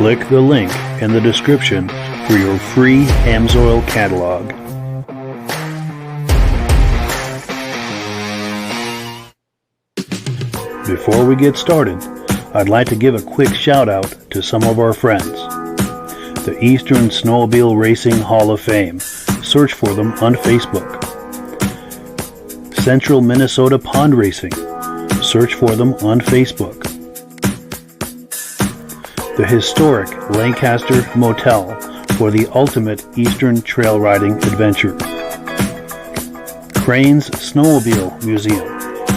Click the link in the description for your free Amsoil catalog. Before we get started, I'd like to give a quick shout out to some of our friends. The Eastern Snowmobile Racing Hall of Fame. Search for them on Facebook. Central Minnesota Pond Racing. Search for them on Facebook. The historic Lancaster Motel for the ultimate Eastern trail riding adventure. Crane's Snowmobile Museum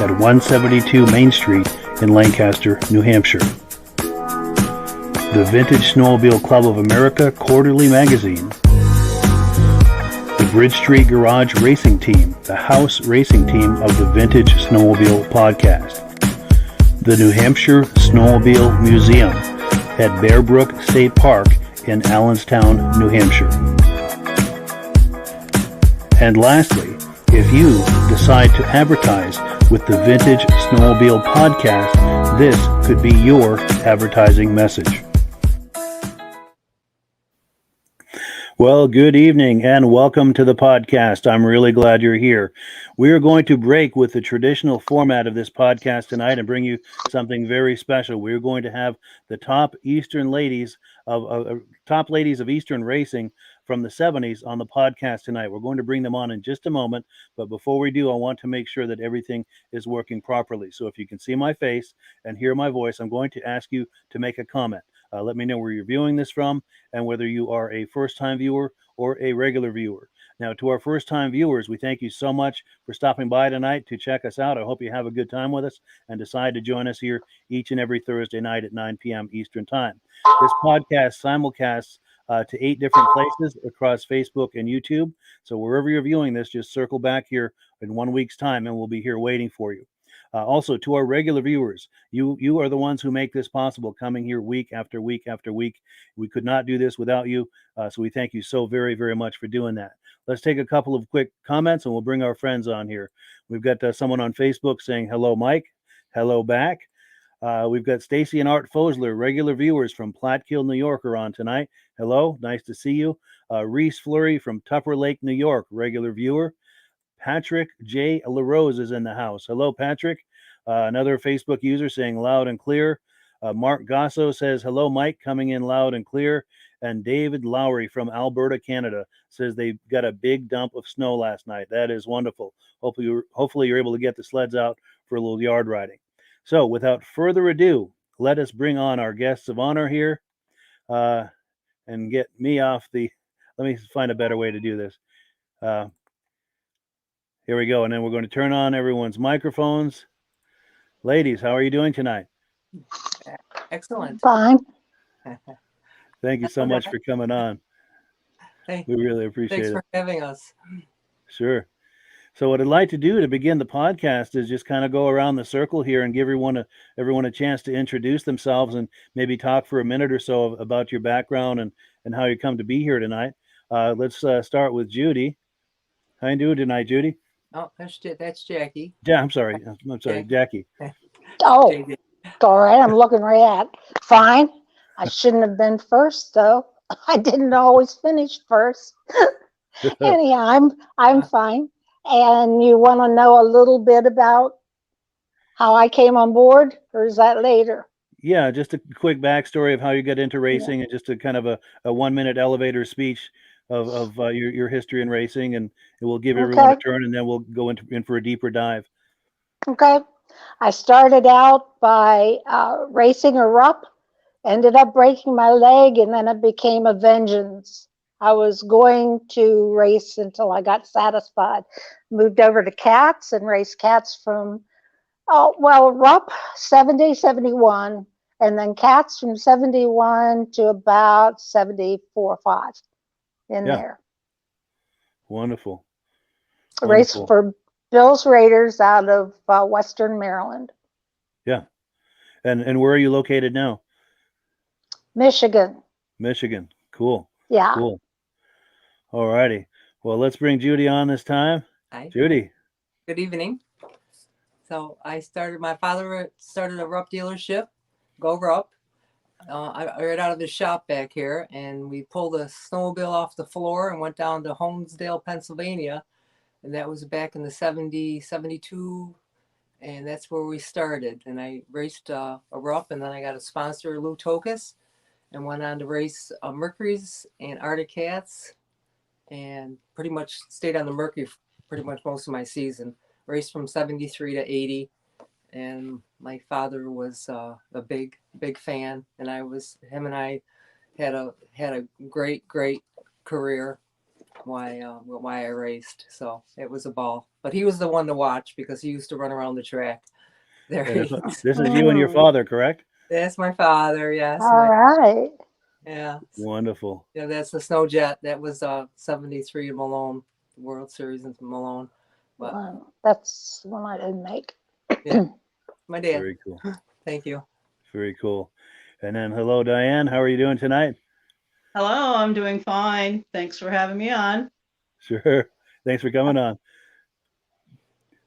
at 172 Main Street in Lancaster, New Hampshire. The Vintage Snowmobile Club of America Quarterly Magazine. The Bridge Street Garage Racing Team, the house racing team of the Vintage Snowmobile Podcast. The New Hampshire Snowmobile Museum at Bear Brook State Park in Allenstown, New Hampshire. And lastly, if you decide to advertise with the Vintage Snowmobile Podcast, this could be your advertising message. Well, good evening and welcome to the podcast. I'm really glad you're here. We are going to break with the traditional format of this podcast tonight and bring you something very special. We're going to have the top ladies of Eastern racing from the 70s on the podcast tonight. We're going to bring them on in just a moment, but before we do, I want to make sure that everything is working properly. So if you can see my face and hear my voice, I'm going to ask you to make a comment. Let me know where you're viewing this from and whether you are a first-time viewer or a regular viewer. Now, to our first-time viewers, we thank you so much for stopping by tonight to check us out. I hope you have a good time with us and decide to join us here each and every Thursday night at 9 p.m. Eastern Time. This podcast simulcasts to 8 different places across Facebook and YouTube. So wherever you're viewing this, just circle back here in 1 week's time and we'll be here waiting for you. Also, to our regular viewers, you are the ones who make this possible, coming here week after week after week. We could not do this without you, so we thank you so very, very much for doing that. Let's take a couple of quick comments, and we'll bring our friends on here. We've got someone on Facebook saying, hello, Mike. Hello back. We've got Stacy and Art Fosler, regular viewers from Platkill, New York, are on tonight. Hello, nice to see you. Reese Fleury from Tupper Lake, New York, regular viewer. Patrick J. LaRose is in the house. Hello, Patrick. Another Facebook user saying loud and clear. Mark Gasso says, hello, Mike, coming in loud and clear. And David Lowry from Alberta, Canada says they got a big dump of snow last night. That is wonderful. Hopefully you're able to get the sleds out for a little yard riding. So without further ado, let us bring on our guests of honor here and get me off the, let me find a better way to do this. Here we go. And then we're going to turn on everyone's microphones. Ladies, how are you doing tonight? Excellent. Fine. Thank you so much for coming on. Hey, We really appreciate thanks it. for having us. Sure. So what I'd like to do to begin the podcast is just kind of go around the circle here and give everyone a chance to introduce themselves and maybe talk for a minute or so about your background and how you come to be here tonight. Let's start with Judy. How you doing tonight, Judy? Oh, that's Jackie. Yeah, I'm sorry, Jackie. Oh, JD. all right. I'm looking right at. Fine. I shouldn't have been first, though. I didn't always finish first. Anyhow, I'm fine. And you want to know a little bit about how I came on board, or is that later? Yeah, just a quick backstory of how you got into Yeah. racing and just a kind of a 1 minute elevator speech of your history in racing, and we'll give everyone a Okay. turn, and then we'll go in for a deeper dive. Okay. I started out by racing a rup, ended up breaking my leg, and then it became a vengeance. I was going to race until I got satisfied. Moved over to cats and raced cats from, rup 70, 71, and then cats from 71 to about 74, 5 in Yeah, there. wonderful, I raced wonderful. for Bill's Raiders out of Western Maryland, Yeah, and where are you located now? Michigan. Michigan. Cool, Yeah. cool. All righty. Well, let's bring Judy on this time. Hi. Judy. Good evening. So my father started a Rupp dealership, Go Rupp, right out of his shop back here. And we pulled a snowmobile off the floor and went down to Holmesdale, Pennsylvania. And that was back in the 70, 72. And that's where we started. And I raced a Rupp, and then I got a sponsor, Lou Tokus, and went on to race Mercury's and Arctic Cats, and pretty much stayed on the Mercury pretty much most of my season. Raced from 73 to 80, and my father was a big fan, and him and I had a great career. Why I raced, so it was a ball. But he was the one to watch because he used to run around the track. There And he this is. is you and your father, correct? That's my father. Yes, All right. yeah. Wonderful. Yeah, that's the snow jet. That was 73 in Malone, the World Series in Malone. But That's one I didn't make. yeah, my dad. Very cool. Thank you. Very cool. And then hello, Diane. How are you doing tonight? Hello, I'm doing fine. Thanks for having me on. Sure. Thanks for coming on.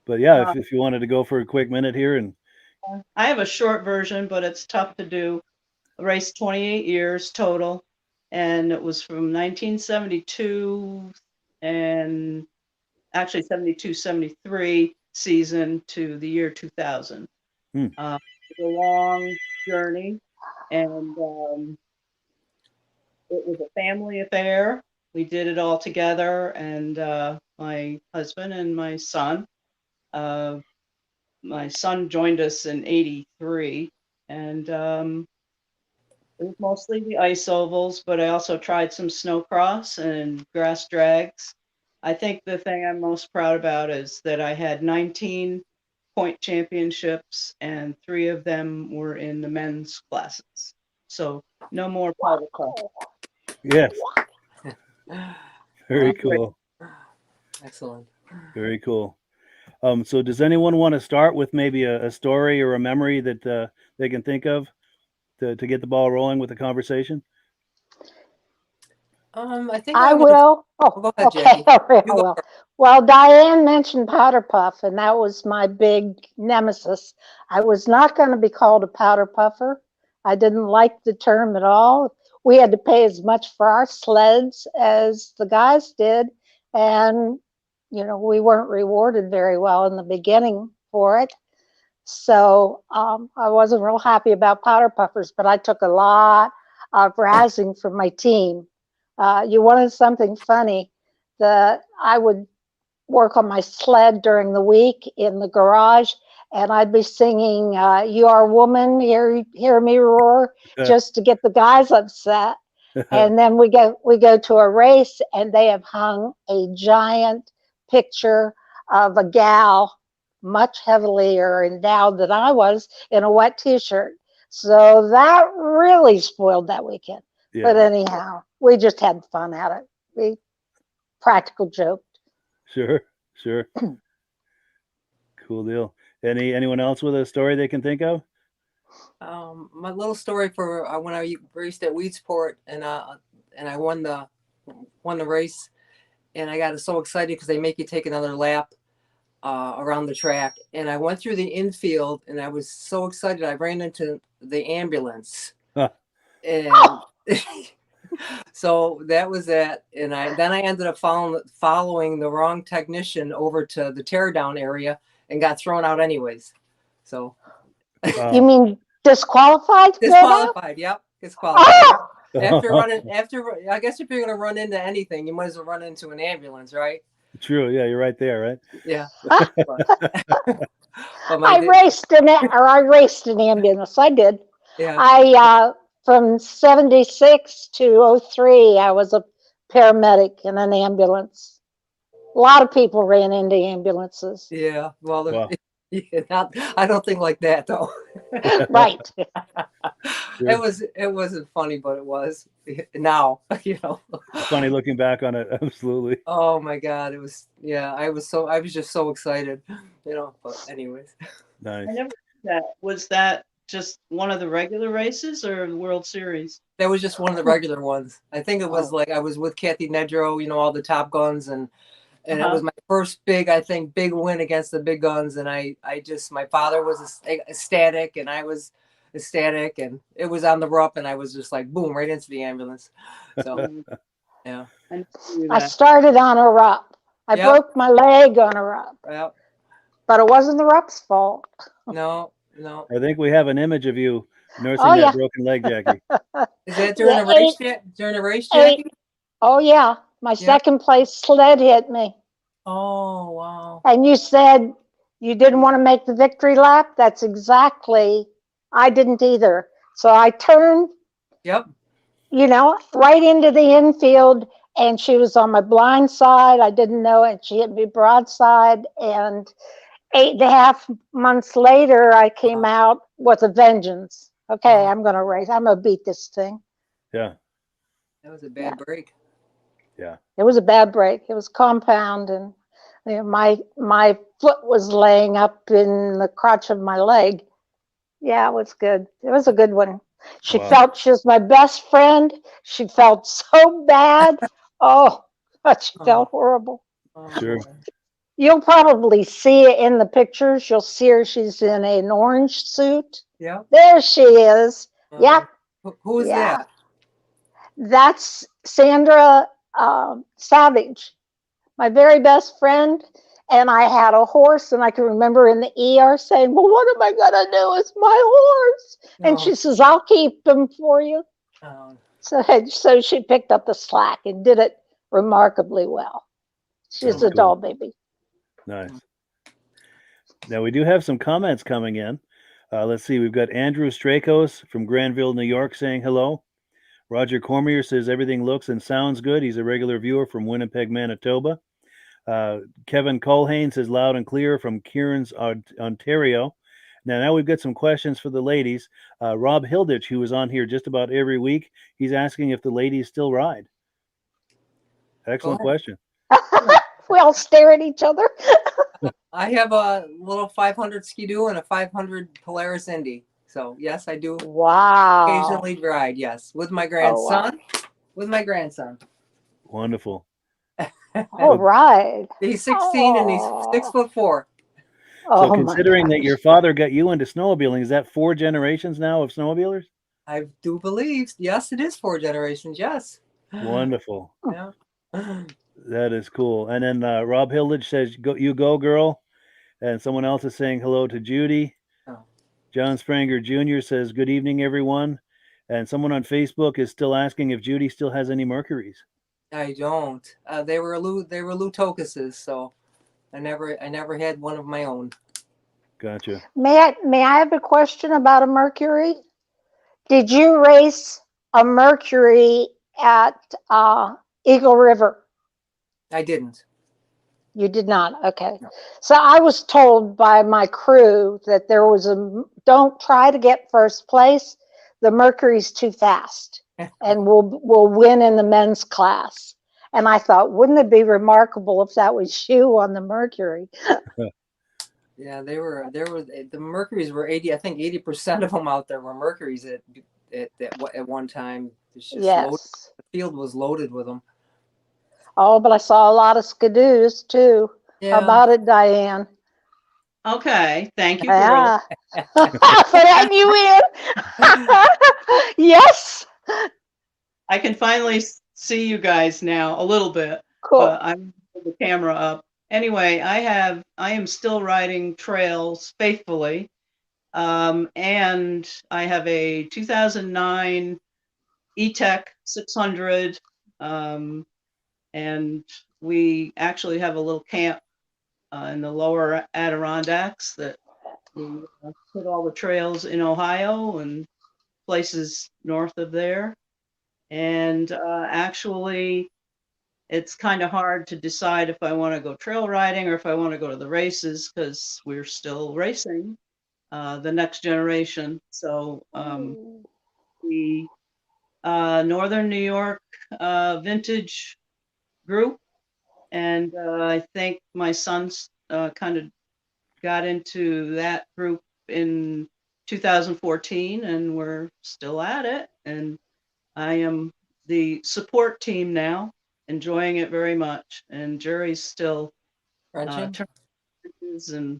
But yeah, if you wanted to go for a quick minute here and I have a short version, but it's tough to do. I raced 28 years total, and it was from 1972 and actually 72, 73 season to the year 2000. Hmm. It was a long journey, and it was a family affair. We did it all together, and my husband and my son. My son joined us in 83, and it was mostly the ice ovals, but I also tried some snowcross and grass drags. I think the thing I'm most proud about is that I had 19 point championships, and 3 of them were in the men's classes. So no more powder puff. yes, very I'm great. cool. Excellent. Very cool. So does anyone want to start with maybe a story or a memory that they can think of to get the ball rolling with the conversation? I think I will. will. Go ahead, Okay. Jackie. I You will. go Well, Diane mentioned powder puff, and that was my big nemesis. I was not going to be called a powder puffer. I didn't like the term at all. We had to pay as much for our sleds as the guys did, and we weren't rewarded very well in the beginning for it. So I wasn't real happy about powder puffers, but I took a lot of razzing from my team. You wanted something funny, that I would work on my sled during the week in the garage, and I'd be singing "You Are a Woman, Hear Me Roar," just to get the guys upset. And then we go to a race, and they have hung a giant picture of a gal much heavier endowed than I was in a wet t-shirt. So that really spoiled that weekend. But Yeah. anyhow, we just had fun at it. We practical joked. Sure. Sure. Cool deal. Anyone else with a story they can think of? My little story for when I raced at Weedsport and I won the race, and I got so excited because they make you take another lap around the track, and I went through the infield and I was so excited I ran into the ambulance. Huh. And so that was that, and I ended up following the wrong technician over to the teardown area and got thrown out anyways. So You mean disqualified? disqualified. Yep, disqualified. Oh! After I guess if you're gonna run into anything, you might as well run into an ambulance, right? True. Yeah, you're right there, right? Yeah. I raced an ambulance. I did. Yeah. I from 76 to 03, I was a paramedic in an ambulance. A lot of people ran into ambulances. Yeah. Well, Wow. I don't think like that though. Right. Sure. It wasn't funny, but it was now, Funny looking back on it. Absolutely. Oh my God. It was, yeah, I was just so excited, but anyways. Nice. I never did that. Was that just one of the regular races or the World Series? That was just one of the regular ones. I think it was like I was with Kathy Nedrow, all the Top Guns, and it was my first big win against the big guns. And my father was ecstatic and I was ecstatic, and it was on the rough, and I was just like, boom, right into the ambulance. So, yeah. I started on a rup. I broke my leg on a rup. Yep. But it wasn't the rup's fault. No. I think we have an image of you nursing Oh, that yeah. broken leg, Jackie. Is that during a race? During a race, Jackie? Oh, yeah. My second place sled hit me. Oh, wow. And you said you didn't want to make the victory lap? That's exactly, I didn't either. So I turned, Yep. right into the infield, and she was on my blind side. I didn't know it. She hit me broadside, and 8.5 months later, I came out with a vengeance. Okay, I'm going to race. I'm going to beat this thing. Yeah. That was a bad break. Yeah. It was a bad break. It was compound, and my foot was laying up in the crotch of my leg. Yeah, it was good. It was a good one. She felt she was my best friend. She felt so bad. Oh, she felt horrible. Sure. You'll probably see it in the pictures. You'll see her. She's in an orange suit. Yeah. There she is. Yep. Who is that? That's Sandra Savage, my very best friend. And I had a horse, and I can remember in the ER saying, well, what am I going to do? It's my horse. And she says, I'll keep him for you. So she picked up the slack and did it remarkably well. She's a doll baby. Nice. Now we do have some comments coming in. Let's see. We've got Andrew Strakos from Granville, New York, saying hello. Roger Cormier says everything looks and sounds good. He's a regular viewer from Winnipeg, Manitoba. Kevin Colhane says loud and clear from Kieran's, Ontario. Now we've got some questions for the ladies. Rob Hilditch, who is on here just about every week, he's asking if the ladies still ride. Excellent question. We all stare at each other. I have a little 500 Ski-Doo and a 500 Polaris Indy. So yes, I do. Wow. Occasionally ride. Yes, with my grandson. With my grandson. Wonderful. All right. He's 16 and he's 6'4". So considering that your father got you into snowmobiling, is that 4 generations now of snowmobilers? I do believe. Yes, it is 4 generations. Yes. Wonderful. Yeah. That is cool. And then Rob Hilditch says, "You go, girl." And someone else is saying hello to Judy. Oh. John Spranger Jr. says, "Good evening, everyone." And someone on Facebook is still asking if Judy still has any Mercuries. I don't. They were Lutocuses, so I never had one of my own. Gotcha. May I have a question about a Mercury? Did you race a Mercury at Eagle River? I didn't. You did not? Okay. So I was told by my crew that there was don't try to get first place. The Mercury's too fast and we'll win in the men's class. And I thought, wouldn't it be remarkable if that was you on the Mercury? Yeah, the Mercuries were 80. I think 80% of them out there were Mercuries at one time. It's just loaded. Yes. The field was loaded with them. Oh, but I saw a lot of Skidoos too. How Yeah. about it, Diane? Okay, thank you, girl. Yeah. For letting you in. Yes. I can finally see you guys now a little bit, Cool. but I'm put the camera up. Anyway, I am still riding trails faithfully. And I have a 2009 E-Tech 600. And we actually have a little camp in the lower Adirondacks that we put all the trails in Ohio and places north of there. And actually, it's kind of hard to decide if I want to go trail riding or if I want to go to the races because we're still racing the next generation. So the Northern New York Vintage group, and I think my son's kind of got into that group in 2014, and we're still at it. And I am the support team now, enjoying it very much. And Jerry's still Wrenching? and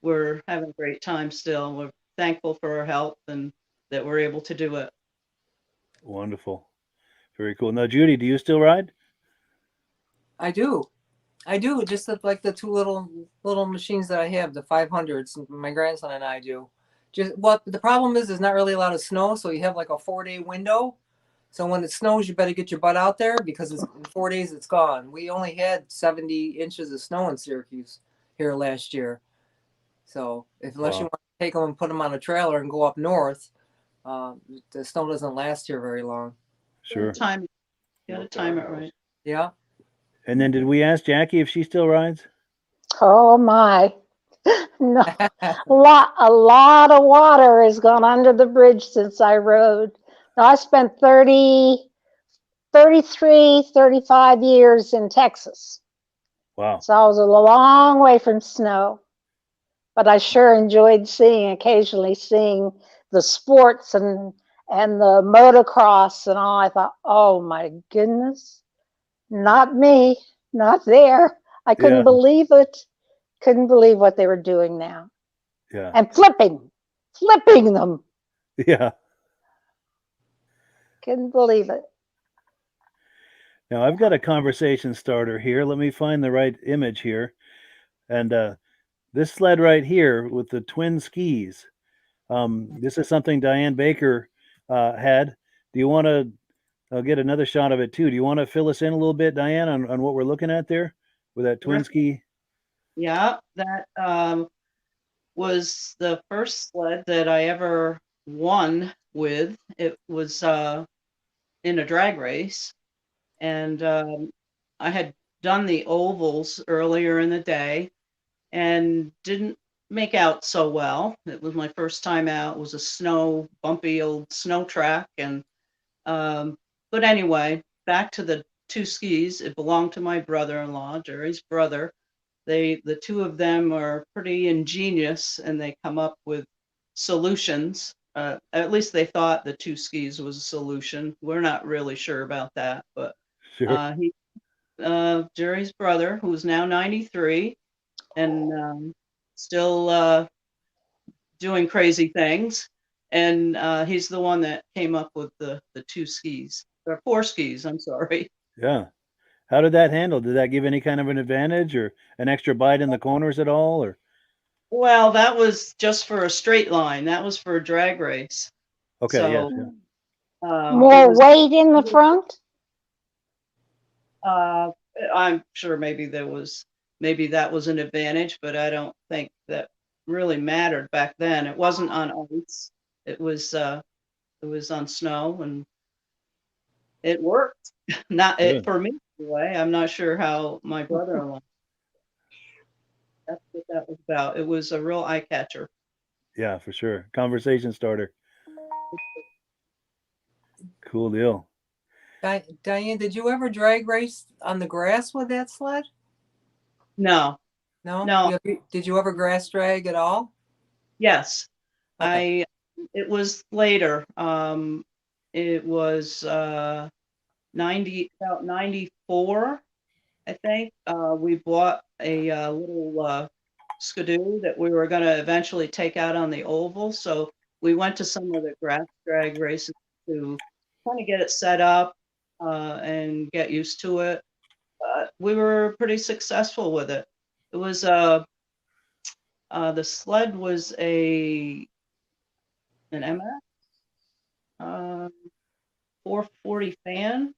we're having a great time still. We're thankful for her help and that we're able to do it. Wonderful. Very cool. Now, Judy, do you still ride? I do. Just like the two little machines that I have, the 500s. My grandson and I do. Just what the problem is, there's not really a lot of snow, so you have like a 4-day window. So when it snows, you better get your butt out there because in 4 days it's gone. We only had 70 inches of snow in Syracuse here last year. So unless you want to take them and put them on a trailer and go up north, the snow doesn't last here very long. Sure. You gotta time it right. Yeah. And then did we ask Jackie if she still rides? Oh my. No. A lot of water has gone under the bridge since I rode. Now, I spent 33, 35 years in Texas. Wow. So I was a long way from snow. But I sure enjoyed occasionally seeing the sports and the motocross and all. I thought, oh my goodness, not me, not there. I couldn't believe it. Couldn't believe what they were doing now. Yeah. And flipping them. Yeah. Couldn't believe it. Now, I've got a conversation starter here. Let me find the right image here. And this sled right here with the twin skis, this is something Diane Baker had. Do you want to get another shot of it too? Do you want to fill us in a little bit, Diane, on what we're looking at there with that twin ski? Yeah, that was the first sled that I ever won with. It was in a drag race, and I had done the ovals earlier in the day and didn't make out so well. It was my first time out. It was a bumpy old snow track, and but anyway, back to the two skis. It belonged to my brother-in-law, Jerry's brother. The two of them are pretty ingenious, and they come up with solutions. At least they thought the two skis was a solution. We're not really sure about that, but Sure. Jerry's brother, who's now 93 and still doing crazy things, and he's the one that came up with the two skis, or four skis, I'm sorry. Yeah. How did that handle? Did that give any kind of an advantage or an extra bite in the corners at all? Or Well, that was just for a straight line. That was for a drag race. okay, So, yes, More weight in the front? I'm sure maybe that was an advantage, but I don't think that really mattered back then. It wasn't on ice. It was on snow, and it worked. Not it for me anyway. I'm not sure how my brother-in-law That's what that was about. It was a real eye catcher. Yeah, for sure. Conversation starter. Cool deal. Diane, did you ever drag race on the grass with that sled? No, No? no, Did you ever grass drag at all? yes. Okay. It was later. It was 94, I think. We bought a little skidoo that we were going to eventually take out on the oval. So we went to some of the grass drag races to kind of get it set up and get used to it. We were pretty successful with it. It was the sled was an MS 440 fan,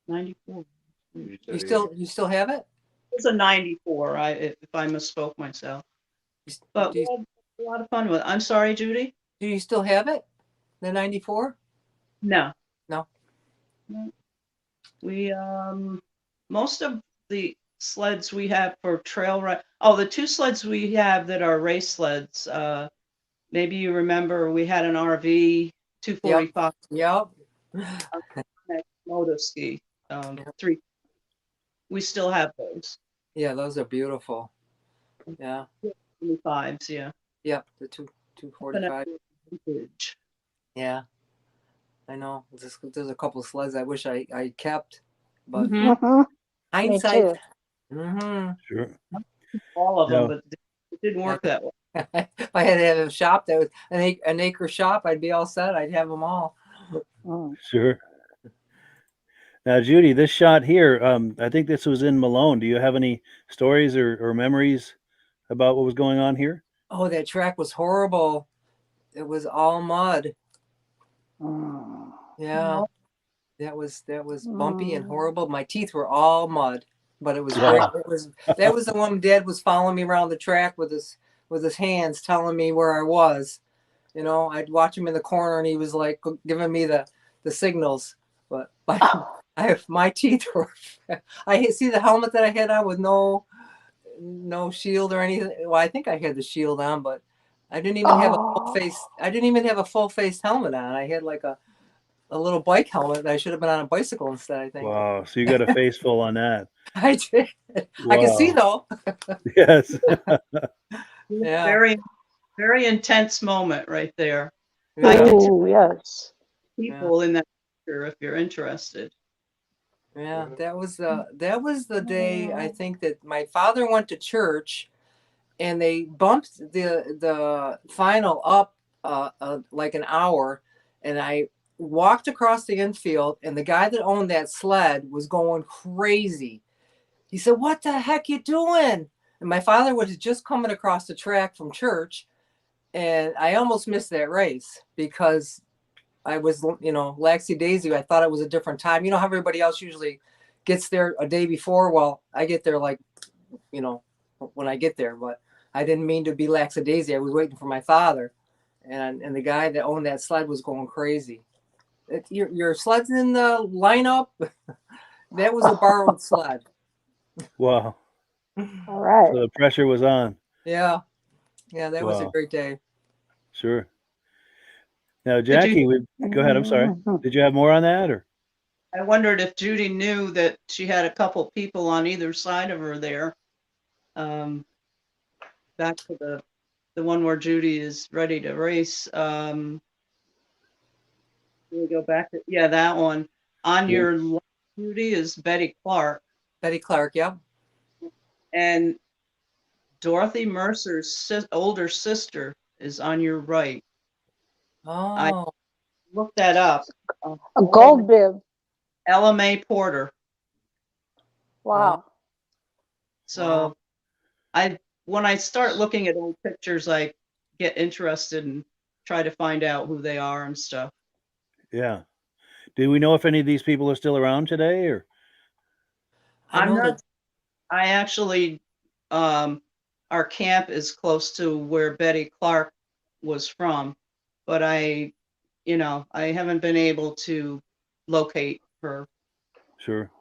94. You still have it? It's a 94. If I misspoke myself, but we had a lot of fun with it. I'm sorry, Judy. Do you still have it? The 94? No. No. We most of the sleds we have for trail ride. Oh, the two sleds we have that are race sleds. Maybe you remember we had an RV 245 Yep. moto ski. 3. We still have those. Yeah, those are beautiful. Yeah. 25s, yeah. Yep, the 245. Vintage. Yeah. I know. There's a couple sleds I wish I kept, but Mhm. Mhm. hindsight. too. Mm-hmm. Sure. All of them, No. but it didn't work that way. If I had to have a shop that was an acre shop, I'd be all set. I'd have them all. Mm. Sure. Now, Judy, this shot here, I think this was in Malone. Do you have any stories or memories about what was going on here? Oh, that track was horrible. It was all mud. Mm. Yeah. That was bumpy and Mm. horrible. My teeth were all mud, but it was Wow. great. That was the one Dad was following me around the track with his hands telling me where I was. You know, I'd watch him in the corner and he was like giving me the signals. But my teeth were. I see the helmet that I had on with no shield or anything. Well, I think I had the shield on, but I didn't even have a full face. I didn't even have a full face helmet on. I had like a little bike helmet that I should have been on a bicycle instead, I think. Wow. So you got a face full on that. I did. Wow. I can see though. Yes. Yeah. Very, very intense moment right there. I can tell Oh, yes. people in that picture if you're interested. Yeah, that was the day I think that my father went to church, and they bumped the final up like an hour, and I walked across the infield, and the guy that owned that sled was going crazy. He said, "What the heck you doing?" And my father was just coming across the track from church, and I almost missed that race because I was, laxy daisy. I thought it was a different time. You know how everybody else usually gets there a day before? Well, I get there like, when I get there, but I didn't mean to be laxy daisy. I was waiting for my father, and the guy that owned that sled was going crazy. Your sled's in the lineup. That was a borrowed sled. Wow. All right. So the pressure was on. Yeah, that was a Wow. great day. Sure. Now, you- Jackie, go ahead. I'm sorry. Mhm. Did you have more on that, or? I wondered if Judy knew that she had a couple people on either side of her there. Back to the one where Judy is ready to race. We go back to that one. On Yeah. your left, Judy, is Betty Clark, Betty Clark. Yep. and Dorothy Mercer's older sister is on your right. I Oh, looked that up. A gold bib. Ella Mae Porter. Wow. So when I start looking at old pictures, I get interested and try to find out who they are and stuff. Yeah. Do we know if any of these people are still around today, or? I know that. I actually, our camp is close to where Betty Clark was from, but I haven't been able to locate her. Sure.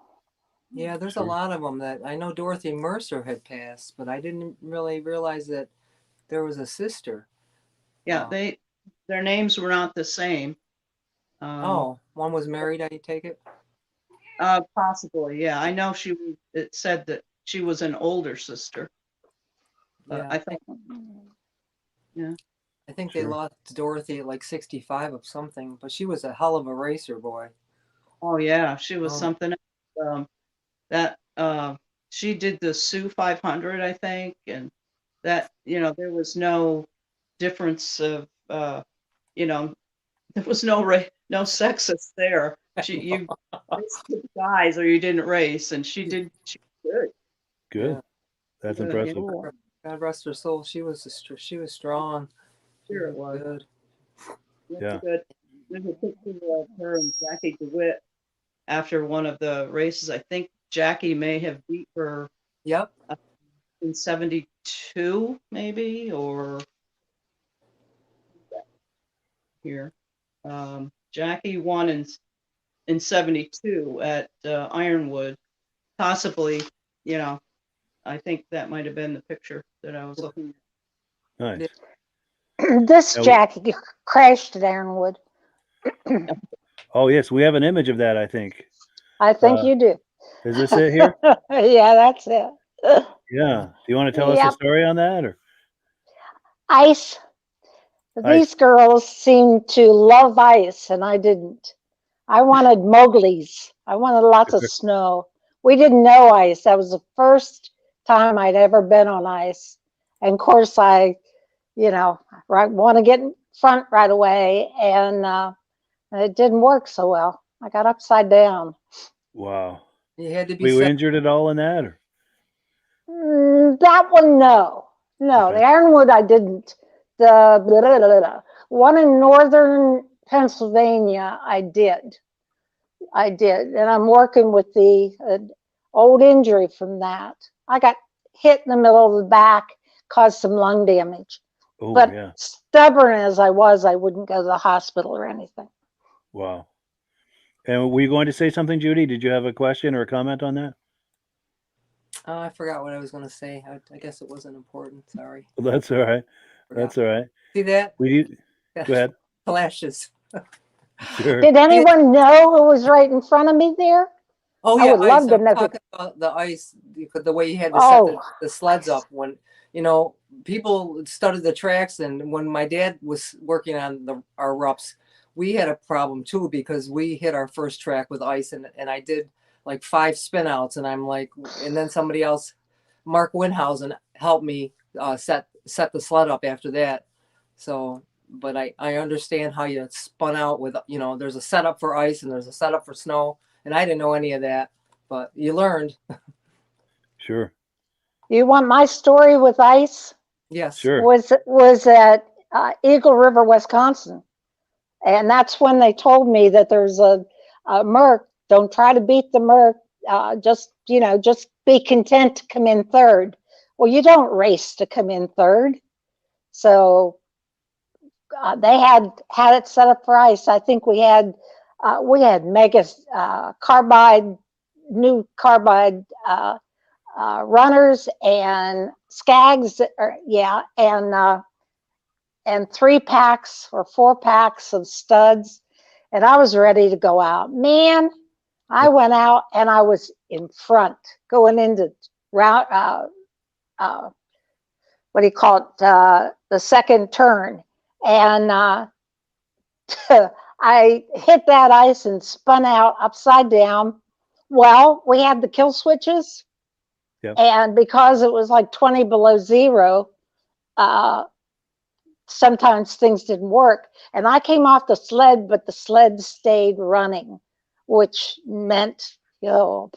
Yeah, there's a Sure. lot of them that I know. Dorothy Mercer had passed, but I didn't really realize that there was a sister. Yeah, Oh. their names were not the same. Oh, one was married, I take it? Possibly, yeah. I know it said that she was an older sister. Yeah, I think, yeah. I think they Sure. lost Dorothy at like 65 of something, but she was a hell of a racer, boy. Oh, yeah, she was Oh, something else. That she did the Sioux 500, I think, and that, there was no difference of, you know, there was no sexist there. You raced with guys or you didn't race, and she was good. Good. yeah. That's Yeah. impressive. Cool. God rest her soul. She was strong. She Sure it was. good. Yeah. Good. There's a picture of her and Jackie DeWitt after one of the races. I think Jackie may have beat her Yep. in 72, maybe, or here. Jackie won in 72 at Ironwood. Possibly, I think that might have been the picture that I was looking at. Nice. This Now, Jackie crashed at Ironwood. oh yes, we have an image of that, I think. I think Uh, you do. Is this it here? Yeah, that's it. Yeah. Do you want to tell us the Yep. story on that, or? Ice. These girls seemed to love ice, and I didn't. I wanted Mowgli's. I wanted lots of snow. We didn't know ice. That was the first time I'd ever been on ice. And of course, I want to get in front right away, and it didn't work so well. I got upside down. Wow. You had to be Were you set. injured at all in that, or? That one, no. Okay. The Ironwood, I didn't. The one in northern Pennsylvania, I did. And I'm working with the old injury from that. I got hit in the middle of the back, caused some lung damage. Oh, But yeah. stubborn as I was, I wouldn't go to the hospital or anything. Wow. And were you going to say something, Judy? Did you have a question or a comment on that? Oh, I forgot what I was going to say. I guess it wasn't important. Sorry. Well, that's all right. That's all right. See that? Go ahead. Flashes. Sure. Did anyone know who was right in front of me there? Oh I yeah, would ice. love to I'm know. talking about the ice, the way you had to set Oh, the sleds up when people studied the tracks, and when my dad was working on our rups, we had a problem too because we hit our first track with ice, and I did like 5 spin outs, and I'm like, and then somebody else, Mark Winhausen, helped me set the sled up after that. So, but I understand how you spun out with there's a setup for ice and there's a setup for snow. And I didn't know any of that, but you learned. Sure. you want my story with ice? Yes. Sure. Was at Eagle River, Wisconsin. And that's when they told me that there's a Merc. Don't try to beat the Merc. Just be content to come in third. Well, you don't race to come in third. So they had it set up for ice. I think we had mega carbide, new carbide runners and skags, and 3 packs or 4 packs of studs, and I was ready to go out. Man, I went out and I was in front going into route. What do you call it? The second turn, and I hit that ice and spun out upside down. Well, we had the kill switches. Yep. And because it was like 20 below zero, sometimes things didn't work. And I came off the sled, but the sled stayed running, which meant,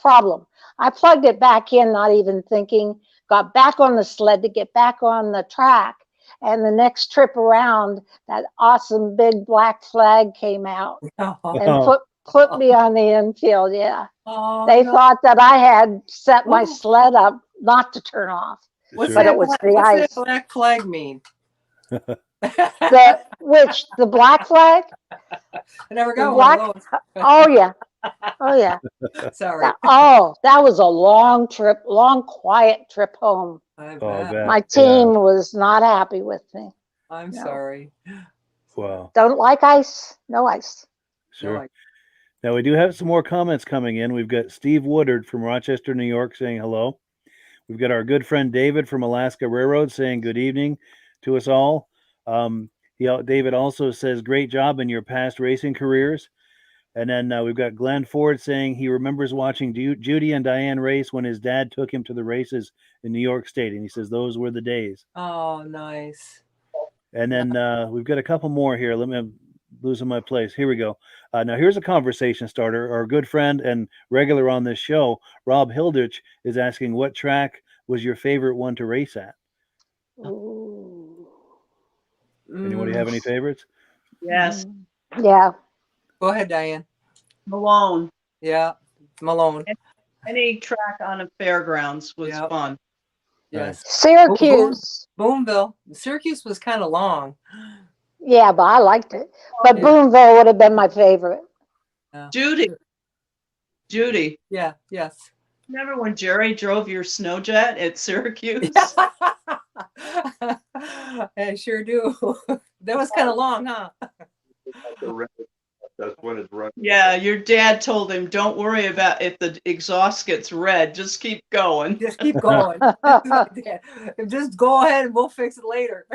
problem. I plugged it back in, not even thinking, got back on the sled to get back on the track. And the next trip around, that awesome big black flag came out and put me on the infield. Yeah. Oh, They no. thought that I had set my sled up not to turn off. What's But that? it was the What's ice. that black flag mean? The black flag? I never The got black. one of those. Oh yeah. Oh, yeah. Sorry. That was a long trip, long, quiet trip home. I Oh, I bet. bet. My team was not happy with me. I'm No. sorry. Wow. Don't like ice? No ice. Sure. No, Now we do have some more comments coming in. We've got Steve Woodard from Rochester, New York saying hello. We've got our good friend David from Alaska Railroad saying good evening to us all. David also says great job in your past racing careers. And then we've got Glenn Ford saying he remembers watching Judy and Diane race when his dad took him to the races in New York State. And he says those were the days. Oh, nice. And then we've got a couple more here. I'm losing my place. Here we go. Now, here's a conversation starter. Our good friend and regular on this show, Rob Hilditch, is asking what track was your favorite one to race at? Ooh. Anybody have any favorites? Yes, Yeah. Go ahead, Diane. Malone. Yeah, Malone. Any track on a fairgrounds was Yep. fun. Yes. Syracuse. Boonville. Syracuse was kind of long. Yeah, but I liked it. But Yeah. Boonville would have been my favorite. Yeah. Judy. Yeah. Yes. Remember when Jerry drove your snow jet at Syracuse? I sure do. That was kind of long, huh? That's when it's running. Yeah, your dad told him, don't worry about if the exhaust gets red, just keep going. Just keep going. Just go ahead and we'll fix it later.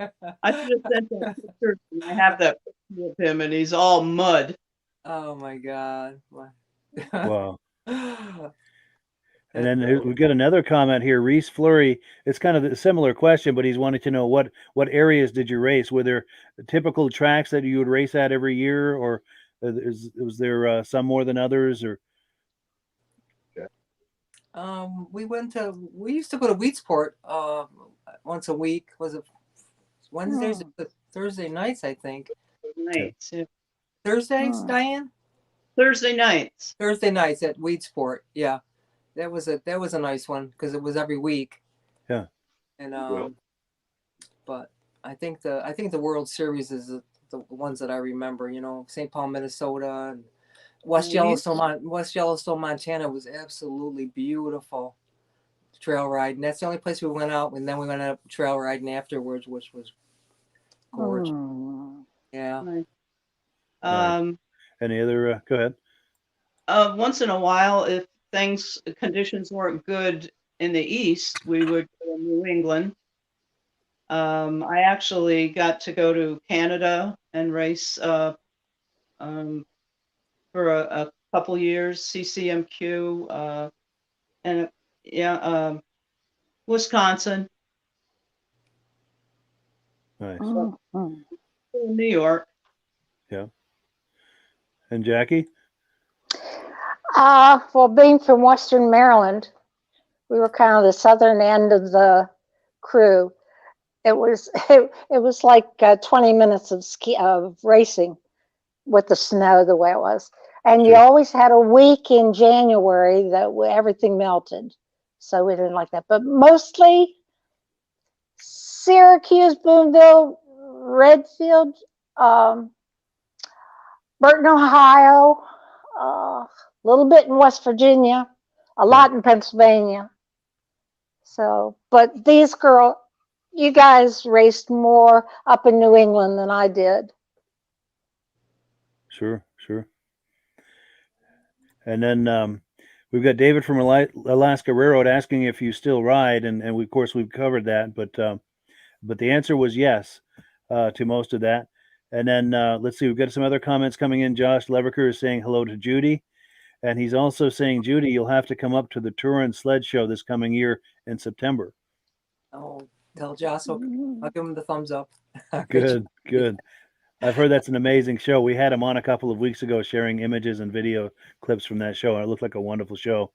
I should have sent that picture. I have that picture of him and he's all mud. Oh my God. Wow. And then we've got another comment here. Reese Fleury, it's kind of a similar question, but he's wanting to know what areas did you race? Were there typical tracks that you would race at every year, or was there some more than others? Or we used to go to Wheatsport once a week. Was it Wednesdays, Thursday nights, I think. Nights. Yeah. Thursdays, Diane? Thursday nights. Thursday nights at Wheatsport, yeah. That was a nice one because it was every week. Yeah. And but I think the World Series is the ones that I remember. You know, St. Paul, Minnesota, and West Yellowstone, Montana was absolutely beautiful trail ride, and that's the only place we went out. And then we went up trail riding afterwards, which was gorgeous. Yeah. Nice. Any other? Go ahead. Once in a while, if conditions weren't good in the east, we would go to New England. I actually got to go to Canada and race for a couple years, CCMQ, and Wisconsin, Nice. New York. Yeah. And Jackie? Well, being from Western Maryland, we were kind of the southern end of the crew. It was like 20 minutes of racing with the snow the way it was, and you always had a week in January that everything melted, so we didn't like that. But mostly Syracuse, Boonville, Redfield, Burton, Ohio. A little bit in West Virginia, a lot in Pennsylvania. So, but you guys raced more up in New England than I did. Sure. And then we've got David from Alaska Railroad asking if you still ride, and of course we've covered that, but the answer was yes to most of that. And then let's see, we've got some other comments coming in. Josh Leverker is saying hello to Judy. And he's also saying, Judy, you'll have to come up to the Torres sled show this coming year in September. Oh, tell Josh, I'll give him the thumbs up. Good. I've heard that's an amazing show. We had him on a couple of weeks ago sharing images and video clips from that show, and it looked like a wonderful show.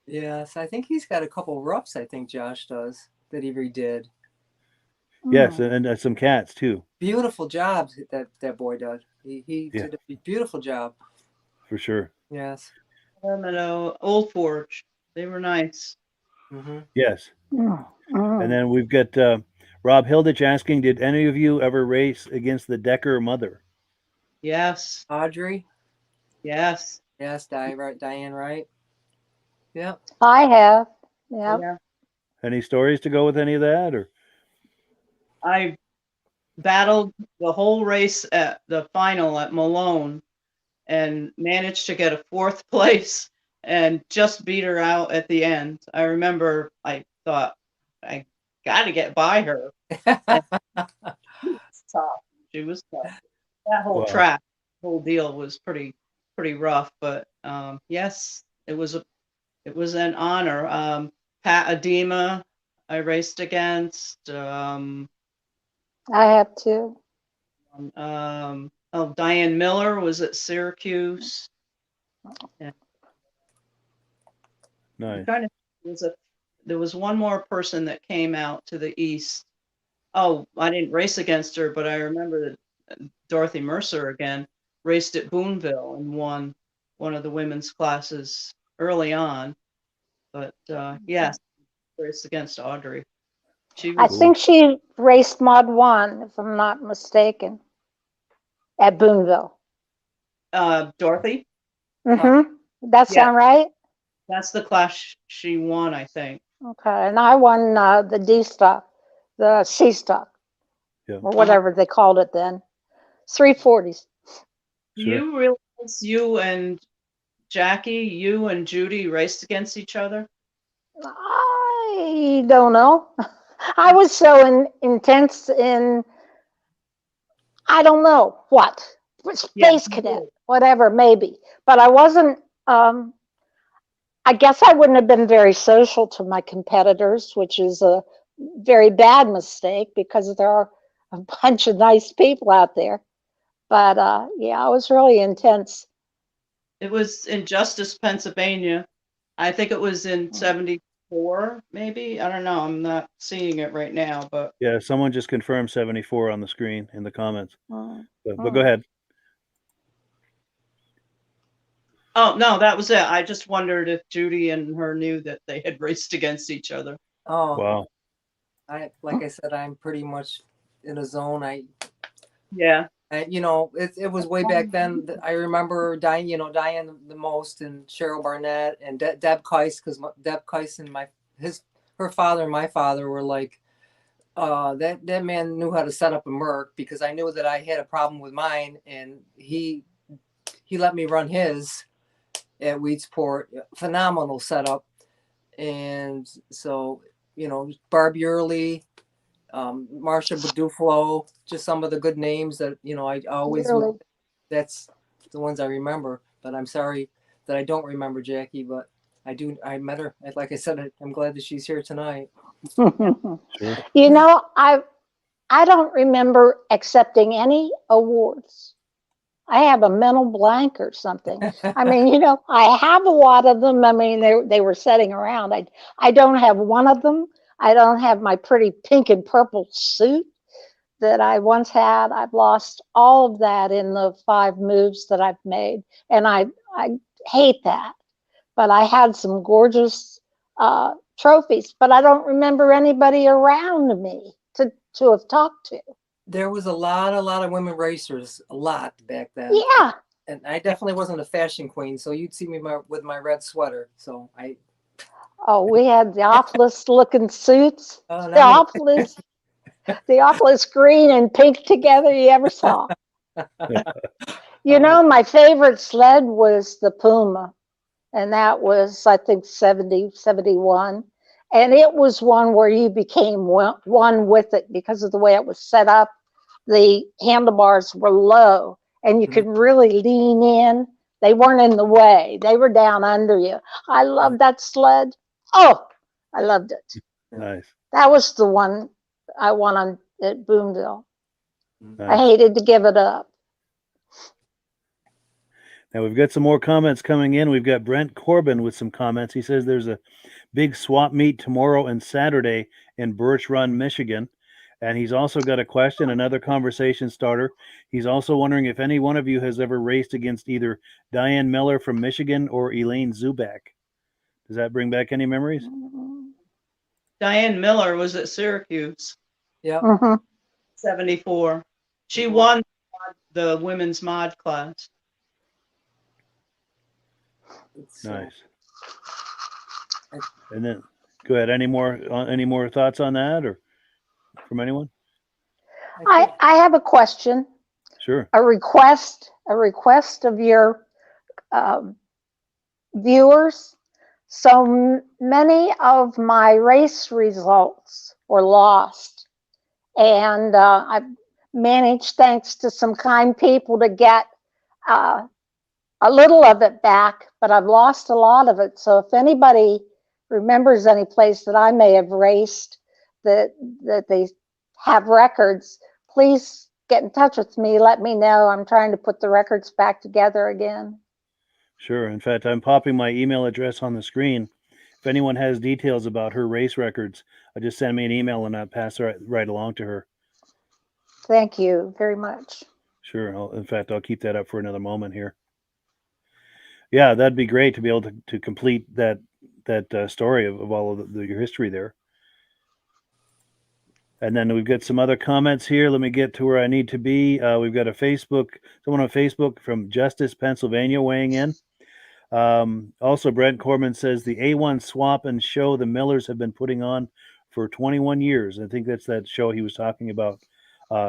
Yes, I think he's got a couple roughs, I think Josh does, that he redid. Yes, and some cats, too. Beautiful jobs that boy did. He did a beautiful job. For sure. Yes. Old Forge. They were nice. Mm-hmm. Yes. And then we've got Rob Hilditch asking, did any of you ever race against the Decker mother? Yes. Audrey? Yes. Yes, Diane, right? Yeah. I have. Yeah. Yeah. Any stories to go with any of that, or? I battled the whole race at the final at Malone and managed to get a 4th place and just beat her out at the end. I remember I thought I got to get by her. She was tough. She was tough. That whole Wow. track, whole deal was pretty rough. But yes, it was an honor. Pat Adema, I raced against. I have too. Diane Miller was at Syracuse. And Nice. kind of there was one more person that came out to the east. Oh, I didn't race against her, but I remember that Dorothy Mercer again raced at Boonville and won one of the women's classes early on. But yes, raced against Audrey. She I was think she raced Mod 1, if I'm not mistaken, at Boonville. Dorothy. Mm-hmm. That Yeah. sound right? That's the class she won, I think. Okay. And I won the D stock, the C stock, Yeah. or whatever they called it then. 340s. Do Sure. you realize you and Jackie, you and Judy raced against each other? I don't know. I was so intense in, I don't know what, Space Cadet, whatever, maybe. But I wasn't, I guess I wouldn't have been very social to my competitors, which is a very bad mistake because there are a bunch of nice people out there. But yeah, I was really intense. It was in Justice, Pennsylvania. I think it was in 74, maybe. I don't know. I'm not seeing it right now, but Yeah, someone just confirmed 74 on the screen in the comments. Mm. But go ahead. oh no, that was it. I just wondered if Judy and her knew that they had raced against each other. Oh, Wow. like I said, I'm pretty much in a zone. Yeah. It was way back then. I remember Diane the most, and Cheryl Barnett and Deb Keiss, because Deb Keiss and her father and my father were like, that man knew how to set up a Merc, because I knew that I had a problem with mine, and he let me run his at Weedsport. Phenomenal setup. And so, Barb Yearly, Marsha Baduflo, just some of the good names that, I always Really? that's the ones I remember. But I'm sorry that I don't remember Jackie, but I met her. Like I said, I'm glad that she's here tonight. Sure. I don't remember accepting any awards. I have a mental blank or something. I mean, I have a lot of them. I mean, they were sitting around. I don't have one of them. I don't have my pretty pink and purple suit that I once had. I've lost all of that in the 5 moves that I've made, and I hate that. But I had some gorgeous trophies, but I don't remember anybody around me to have talked to. There was a lot of women racers, a lot back then. Yeah. And I definitely wasn't a fashion queen, so you'd see me with my red sweater. So Oh, we had the awfulest looking suits. Oh, The awfulest green and pink together you ever saw. My favorite sled was the Puma. And that was, I think, 70, 71. And it was one where you became one with it because of the way it was set up. The handlebars were low and you could really lean in. They weren't in the way. They were down under you. I loved that sled. Oh, I loved it. Nice. That was the one I won on at Boonville. Nice. I hated to give it up. Now we've got some more comments coming in. We've got Brent Corbin with some comments. He says there's a big swap meet tomorrow and Saturday in Birch Run, Michigan. And he's also got a question, another conversation starter. He's also wondering if any one of you has ever raced against either Diane Miller from Michigan or Elaine Zubak. Does that bring back any memories? Diane Miller was at Syracuse. Yeah. 74. She won the women's mod class. So, Nice. And then, go ahead. Any more thoughts on that, or from anyone? I think I have a question, Sure. a request of your um, viewers. So many of my race results were lost, and I've managed, thanks to some kind people, to get uh, a little of it back, but I've lost a lot of it. So if anybody remembers any place that I may have raced that they have records, please get in touch with me. Let me know. I'm trying to put the records back together again. Sure. In fact, I'm popping my email address on the screen. If anyone has details about her race records, just send me an email and I'll pass it right along to her. Thank you very much. Sure. In fact, I'll keep that up for another moment here. Yeah, that'd be great to be able to complete that story of all of your history there. And then we've got some other comments here. Let me get to where I need to be. We've got someone on Facebook from Justice, Pennsylvania, weighing in. Also, Brent Corman says the A1 swap and show the Millers have been putting on for 21 years. I think that's that show he was talking about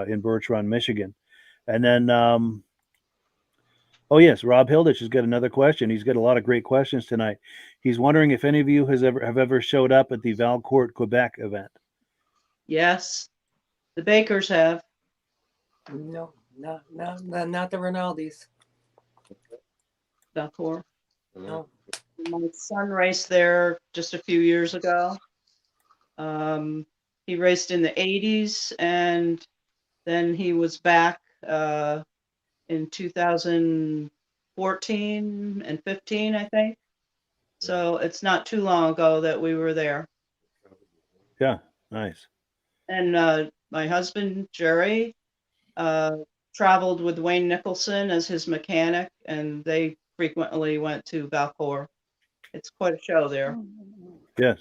in Birch Run, Michigan. And then, oh yes, Rob Hilditch has got another question. He's got a lot of great questions tonight. He's wondering if any of you have ever showed up at the Valcourt, Quebec event. Yes, the Bakers have. no, not the Rinaldis. Valcourt. No. My son raced there just a few years ago. He raced in the 80s, and then he was back in 2014 and 15, I think. So it's not too long ago that we were there. Yeah, nice. And my husband, Jerry, traveled with Wayne Nicholson as his mechanic, and they frequently went to Valcourt. It's quite a show there. Yes.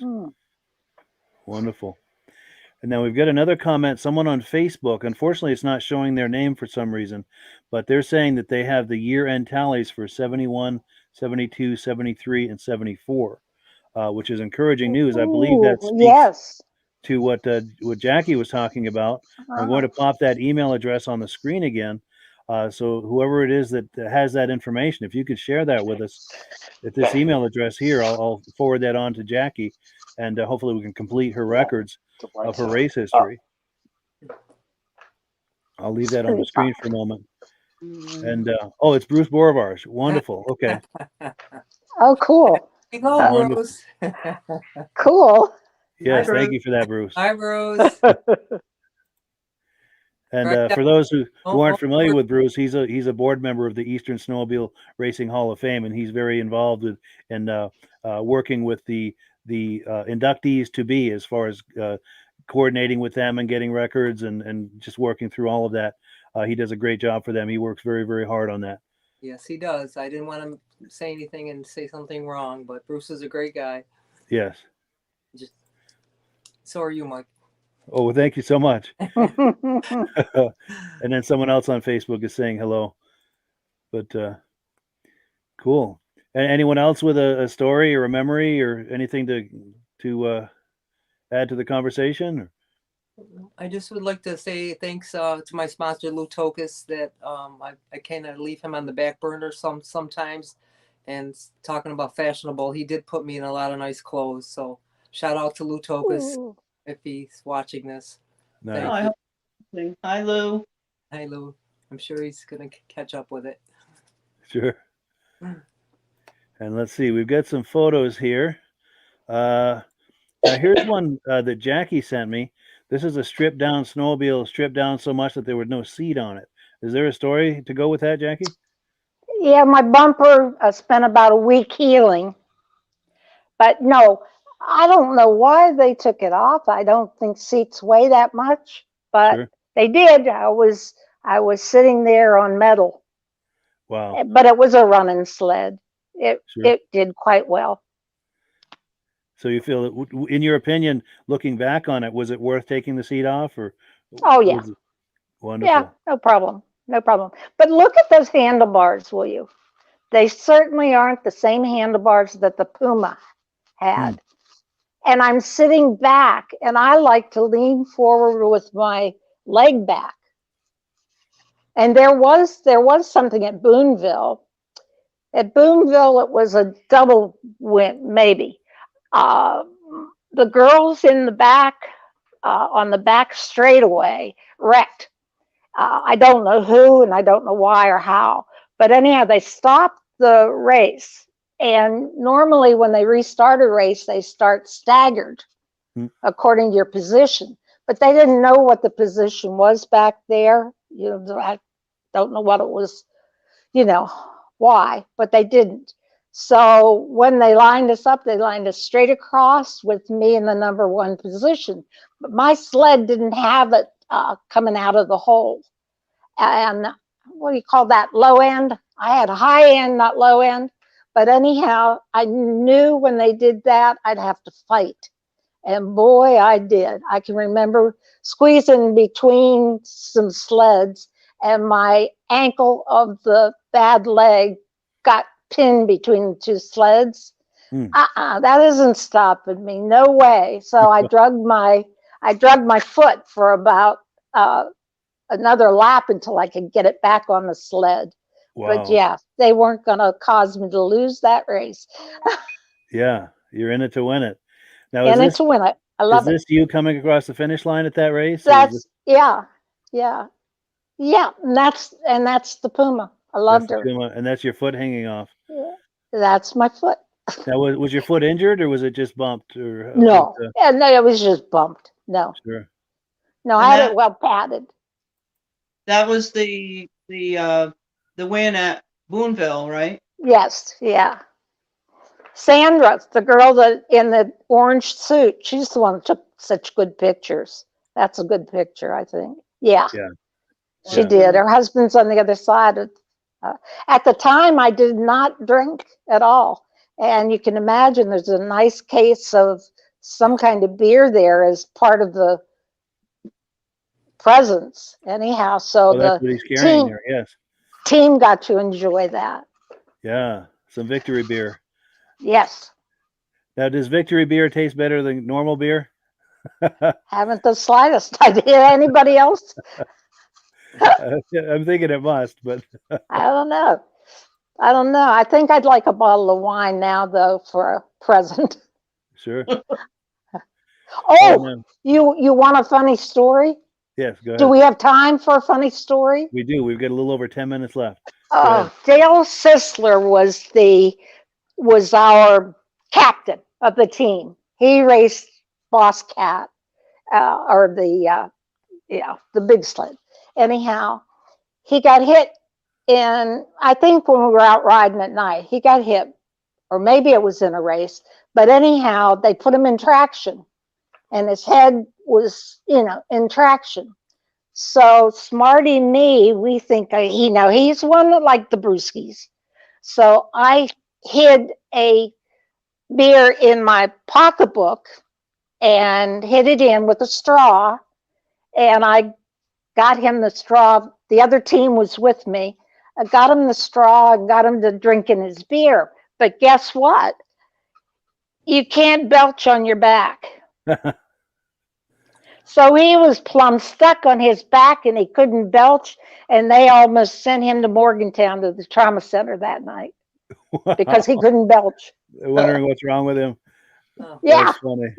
Wonderful. And then we've got another comment, someone on Facebook. Unfortunately, it's not showing their name for some reason, but they're saying that they have the year-end tallies for 71, 72, 73, and 74, which is encouraging news. I believe that speaks Yes. to what Jackie was talking about. I'm going to pop that email address on the screen again. So whoever it is that has that information, if you could share that with us at this email address here, I'll forward that on to Jackie, and hopefully we can complete her records of her race history. I'll leave that on the screen for a moment. And oh, it's Bruce Borovar's. Wonderful. Okay. Oh, cool. Here you go, Wonderful. Bruce. Cool. Yes, Hi, thank you for that, Bruce. Hi, Bruce. And Right. for those who aren't familiar Oh, with Bruce, he's a board member of the Eastern Snowmobile Racing Hall of Fame, and he's very involved with working with the inductees to be, as far as coordinating with them and getting records and just working through all of that. He does a great job for them. He works very, very hard on that. yes, he does. I didn't want to say anything and say something wrong, but Bruce is a great guy. Yes. So are you, Mike. Oh, well, thank you so much. And then someone else on Facebook is saying hello. But cool. And anyone else with a story or a memory or anything to add to the conversation? I just would like to say thanks to my sponsor, Lou Tokus, that I kind of leave him on the back burner sometimes. And talking about fashionable, he did put me in a lot of nice clothes. So shout out to Lou Tokus if he's watching this. Nice. I hope. Hi, Lou. Hi, Lou. I'm sure he's going to catch up with it. Sure. And let's see, we've got some photos here. Now here's one that Jackie sent me. This is a stripped down snowmobile, stripped down so much that there was no seat on it. Is there a story to go with that, Jackie? Yeah, my bumper spent about a week healing. But no, I don't know why they took it off. I don't think seats weigh that much, but Sure. they did. I was sitting there on metal. Wow. But it was a running sled. It Sure. did quite well. So you feel that, in your opinion, looking back on it, was it worth taking the seat off, or? Oh yeah. Was it wonderful? Yeah, no problem. No problem. But look at those handlebars, will you? They certainly aren't the same handlebars that the Puma had. And I'm sitting back, and I like to lean forward with my leg back. And there was something at Boonville. At Boonville, it was a double win, maybe. The girls in the back, on the back straightaway, wrecked. I don't know who, and I don't know why or how. But anyhow, they stopped the race. And normally when they restart a race, they start staggered according to your position. But they didn't know what the position was back there. I don't know what it was, why, but they didn't. So when they lined us up, they lined us straight across with me in the number one position. But my sled didn't have it coming out of the hole. And what do you call that, low end? I had high end, not low end. But anyhow, I knew when they did that, I'd have to fight. And boy, I did. I can remember squeezing between some sleds, and my ankle of the bad leg got pinned between the two sleds. That isn't stopping me. No way. So I drugged my foot for about another lap until I could get it back on the sled. Wow. But yeah, they weren't going to cause me to lose that race. Yeah, you're in it to win it. Now, in it to win it. I love it. Is this you coming across the finish line at that race? Yeah. And that's the Puma. I loved her. Puma, and that's your foot hanging off. Yeah, that's my foot. Now, was your foot injured, or was it just bumped? Or no, no, it was just bumped. No, sure. No, I had it well padded. That was the win at Boonville, right? Yes, yeah. Sandra, the girl that in the orange suit, she's the one that took such good pictures. That's a good picture, I think. Yeah. She did. Her husband's on the other side. At the time, I did not drink at all. And you can imagine there's a nice case of some kind of beer there as part of the presents. Anyhow, so that's what he's carrying there, yes. Team got to enjoy that. Yeah, some victory beer. Yes. Now, does victory beer taste better than normal beer? Haven't the slightest idea. Anybody else? I'm thinking it must, but I don't know. I think I'd like a bottle of wine now, though, for a present. Sure. Oh, you want a funny story? Yes, go ahead. Do we have time for a funny story? We do. We've got a little over 10 minutes left. Dale Sisler was our captain of the team. He raced Boss Cat, or the big sled. Anyhow, he got hit I think when we were out riding at night, he got hit, or maybe it was in a race, but anyhow, they put him in traction and his head was, in traction. So Smarty me, we think, he's one that liked the brewskis. So I hid a beer in my pocketbook and hid it in with a straw. And I got him the straw. The other team was with me. I got him the straw and got him to drink in his beer. But guess what? You can't belch on your back. So he was plumb stuck on his back and he couldn't belch. And they almost sent him to Morgantown to the trauma center that night because he couldn't belch. Wondering what's wrong with him. Yeah. That's funny.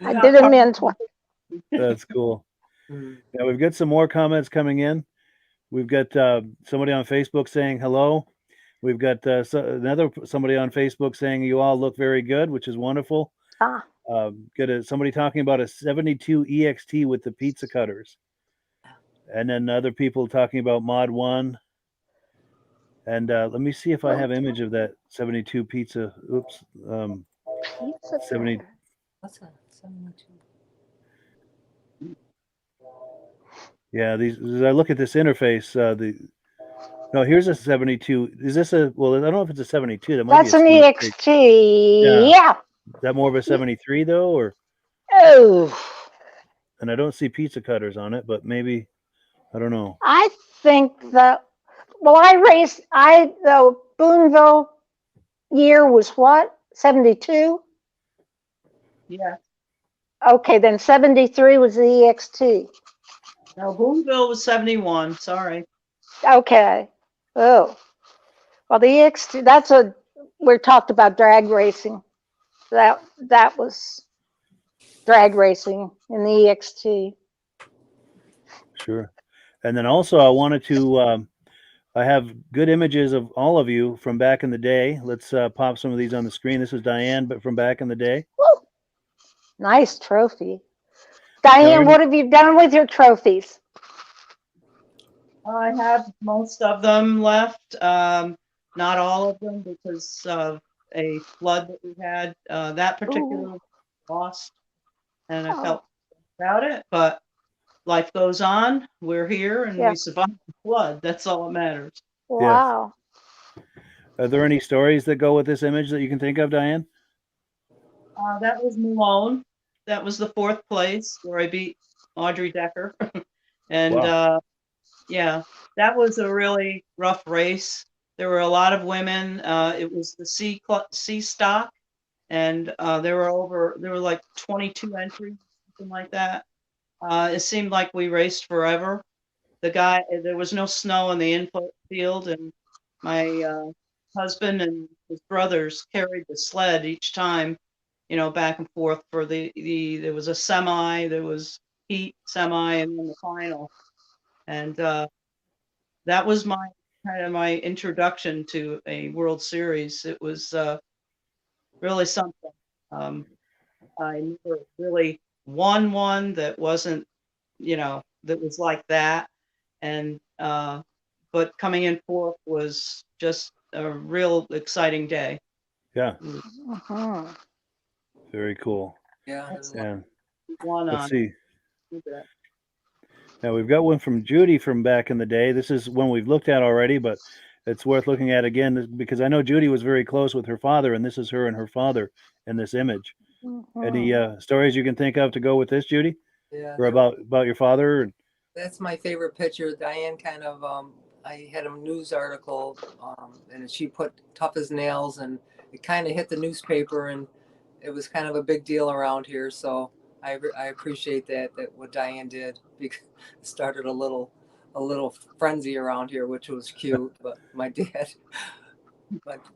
I did him in twice. That's cool. Now we've got some more comments coming in. We've got somebody on Facebook saying hello. We've got somebody on Facebook saying you all look very good, which is wonderful. Somebody talking about a 72 EXT with the pizza cutters. And then other people talking about Mod 1. And let me see if I have image of that 72 pizza. Oops. Pizza 70. What's that? 72. Yeah, as I look at this interface, here's a 72. Is this I don't know if it's a 72. That's an EXT. Yeah. Is that more of a 73 though, or? Oh. And I don't see pizza cutters on it, but maybe, I don't know. I think that Well, the Boonville year was what? 72? Yeah. Okay, then 73 was the EXT. No, Boonville was 71. Sorry. Okay. Oh, well, the EXT, we talked about drag racing. That was drag racing in the EXT. Sure. And then also, I wanted to. I have good images of all of you from back in the day. Let's pop some of these on the screen. This is Diane, but from back in the day. Woo! Nice trophy. Now, Diane, what have you done with your trophies? I have most of them left. Not all of them because of a flood that we had. That particular lost, and I felt about it. But life goes on. We're here, and Yeah. we survived the flood. That's all that matters. Wow. Are there any stories that go with this image that you can think of, Diane? That was Malone. That was the 4th place where I beat Audrey Decker. And Wow. yeah, that was a really rough race. There were a lot of women. It was the C stock, and there were like 22 entries, something like that. It seemed like we raced forever. There was no snow in the infield, and my husband and his brothers carried the sled each time, back and forth for there was a semi, there was heat, semi, and then the final. And that was my introduction to a World Series. It was really something. I never really won one that wasn't, that was like that. And but coming in 4th was just a real exciting day. Yeah. Uh-huh. Very cool. Yeah. And One let's on. see. Now we've got one from Judy from back in the day. This is one we've looked at already, but it's worth looking at again because I know Judy was very close with her father, and this is her and her father in this image. Any stories you can think of to go with this, Judy? Yeah. Or about your father? That's my favorite picture. Diane kind of, I had a news article, and she put tough as nails, and it kind of hit the newspaper, and it was kind of a big deal around here. So I appreciate that what Diane did, because it started a little frenzy around here, which was cute. But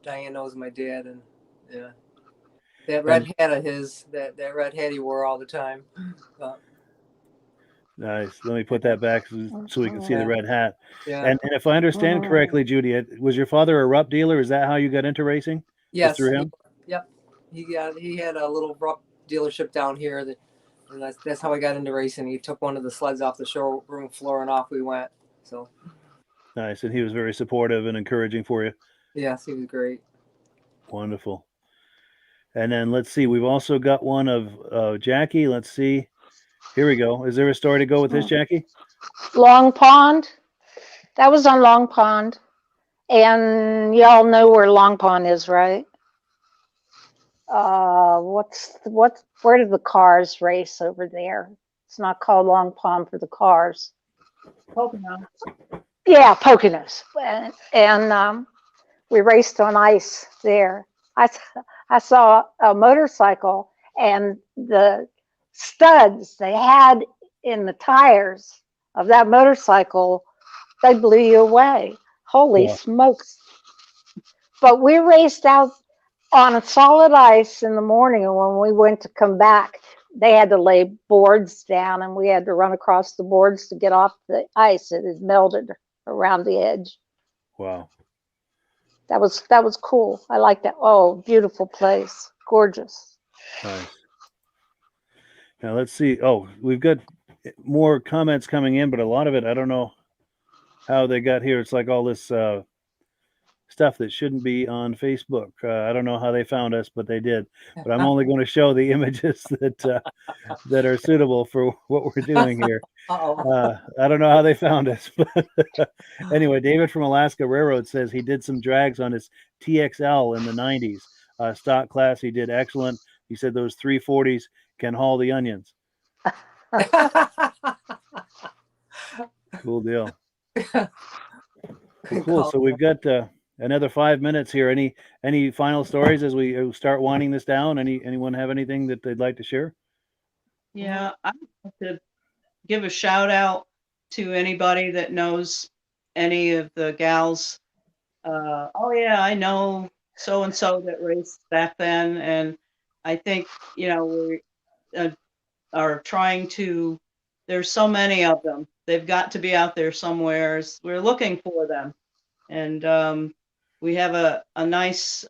Diane knows my dad, and yeah, that red hat of his, that red hat he wore all the time. Nice. Let me put that back so we can see the red hat. Yeah. And if I understand correctly, Judy, was your father a rup dealer? Is that how you got into racing? Yes. Through him? Yep. He had a little rup dealership down here, and that's how I got into racing. He took one of the sleds off the showroom floor, and off we went. So nice. And he was very supportive and encouraging for you. Yes, he was great. Wonderful. And then let's see. We've also got one of Jackie. Let's see. Here we go. Is there a story to go with this, Jackie? Long Pond. That was on Long Pond. And y'all know where Long Pond is, right? Where did the cars race over there? It's not called Long Pond for the cars. Pocono. Yeah, Poconos. And we raced on ice there. I saw a motorcycle, and the studs they had in the tires of that motorcycle, they blew you away. Holy smokes. But we raced out on a solid ice in the morning, and when we went to come back, they had to lay boards down, and we had to run across the boards to get off the ice. It had melted around the edge. Wow. That was cool. I like that. Oh, beautiful place. Gorgeous. Nice. Now let's see. Oh, we've got more comments coming in, but a lot of it, I don't know how they got here. It's like all this stuff that shouldn't be on Facebook. I don't know how they found us, but they did. But I'm only going to show the images that are suitable for what we're doing here. I don't know how they found us, but anyway, David from Alaska Railroad says he did some drags on his TXL in the 90s. Stock class, he did excellent. He said those 340s can haul the onions. Cool deal. Well, cool. So we've got another 5 minutes here. Any final stories as we start winding this down? Anyone have anything that they'd like to share? Yeah, I'd like to give a shout out to anybody that knows any of the gals. Oh yeah, I know so and so that raced back then, and I think we are trying to. There's so many of them. They've got to be out there somewhere. We're looking for them, and we have a nice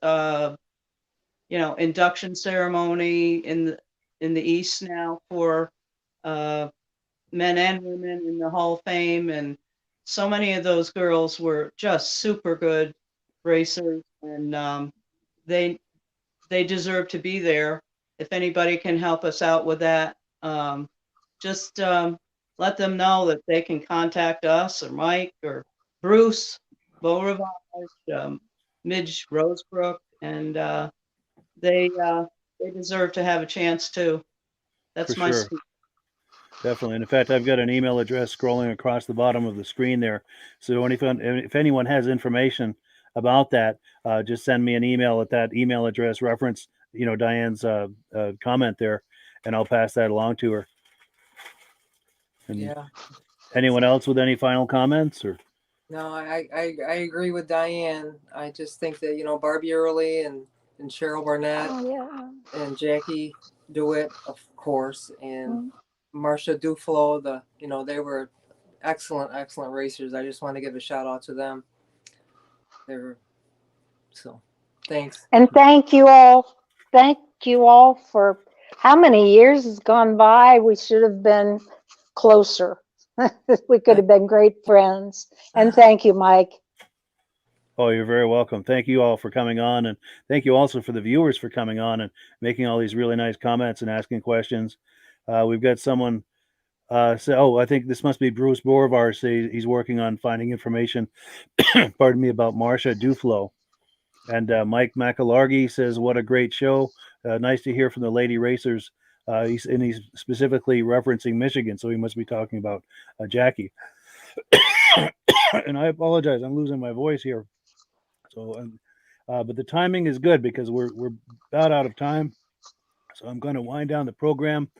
induction ceremony in the East now for men and women in the Hall of Fame, and so many of those girls were just super good racers, and they deserve to be there. If anybody can help us out with that, just let them know that they can contact us or Mike or Bruce, Beau Rivage, Midge Rosebrook, and they deserve to have a chance too. That's For my sure. Definitely. And in fact, I've got an email address scrolling across the bottom of the screen there. So if anyone has information about that, just send me an email at that email address, reference, Diane's comment there, and I'll pass that along to her. And Yeah. anyone else with any final comments? Or No, I agree with Diane. I just think that, Barbie Early and Cheryl Barnett and Jackie DeWitt, of course, and Marcia Duflo, they were excellent racers. I just want to give a shout out to them. Thanks. And thank you all. Thank you all for how many years has gone by. We should have been closer. We could have been great friends. And thank you, Mike. Oh, you're very welcome. Thank you all for coming on, and thank you also for the viewers for coming on and making all these really nice comments and asking questions. We've got someone say, I think this must be Bruce Borvar. Say he's working on finding information. Pardon me, about Marcia Duflo. And Mike McAlargy says, "What a great show! Nice to hear from the lady racers." He's specifically referencing Michigan, so he must be talking about Jackie. And I apologize, I'm losing my voice here. So, but the timing is good because we're about out of time. So I'm going to wind down the program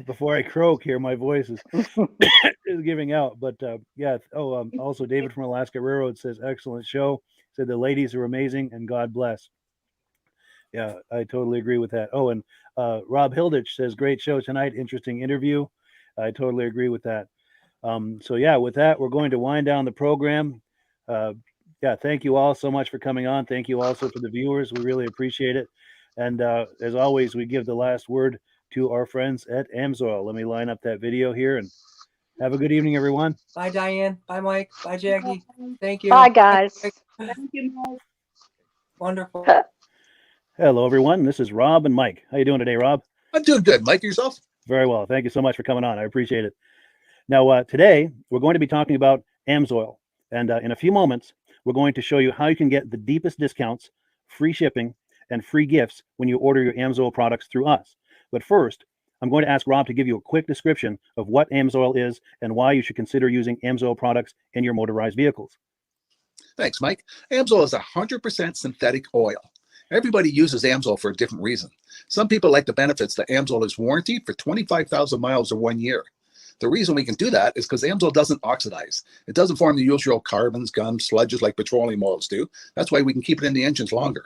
before I croak here. My voice is is giving out. But yeah. Also David from Alaska Railroad says, "Excellent show." Said the ladies are amazing and God bless. Yeah, I totally agree with that. Oh, and Rob Hilditch says, "Great show tonight. Interesting interview." I totally agree with that. So yeah, with that, we're going to wind down the program. Yeah, thank you all so much for coming on. Thank you also for the viewers. We really appreciate it. And as always, we give the last word to our friends at AMSOIL. Let me line up that video here, and have a good evening, everyone. Bye, Diane. Bye, Mike. Bye, Jackie. Thank you. Bye, guys. Thank you, Mike. Wonderful. Hello, everyone. This is Rob and Mike. How you doing today, Rob? I'm doing good. Mike, yourself? Very well. Thank you so much for coming on. I appreciate it. Now, today, we're going to be talking about AMSOIL. And in a few moments, we're going to show you how you can get the deepest discounts, free shipping, and free gifts when you order your AMSOIL products through us. But first, I'm going to ask Rob to give you a quick description of what AMSOIL is and why you should consider using AMSOIL products in your motorized vehicles. Thanks, Mike. AMSOIL is 100% synthetic oil. Everybody uses AMSOIL for a different reason. Some people like the benefits that AMSOIL is warranted for 25,000 miles or 1 year. The reason we can do that is because AMSOIL doesn't oxidize. It doesn't form the usual carbons, gums, sludges like petroleum oils do. That's why we can keep it in the engines longer.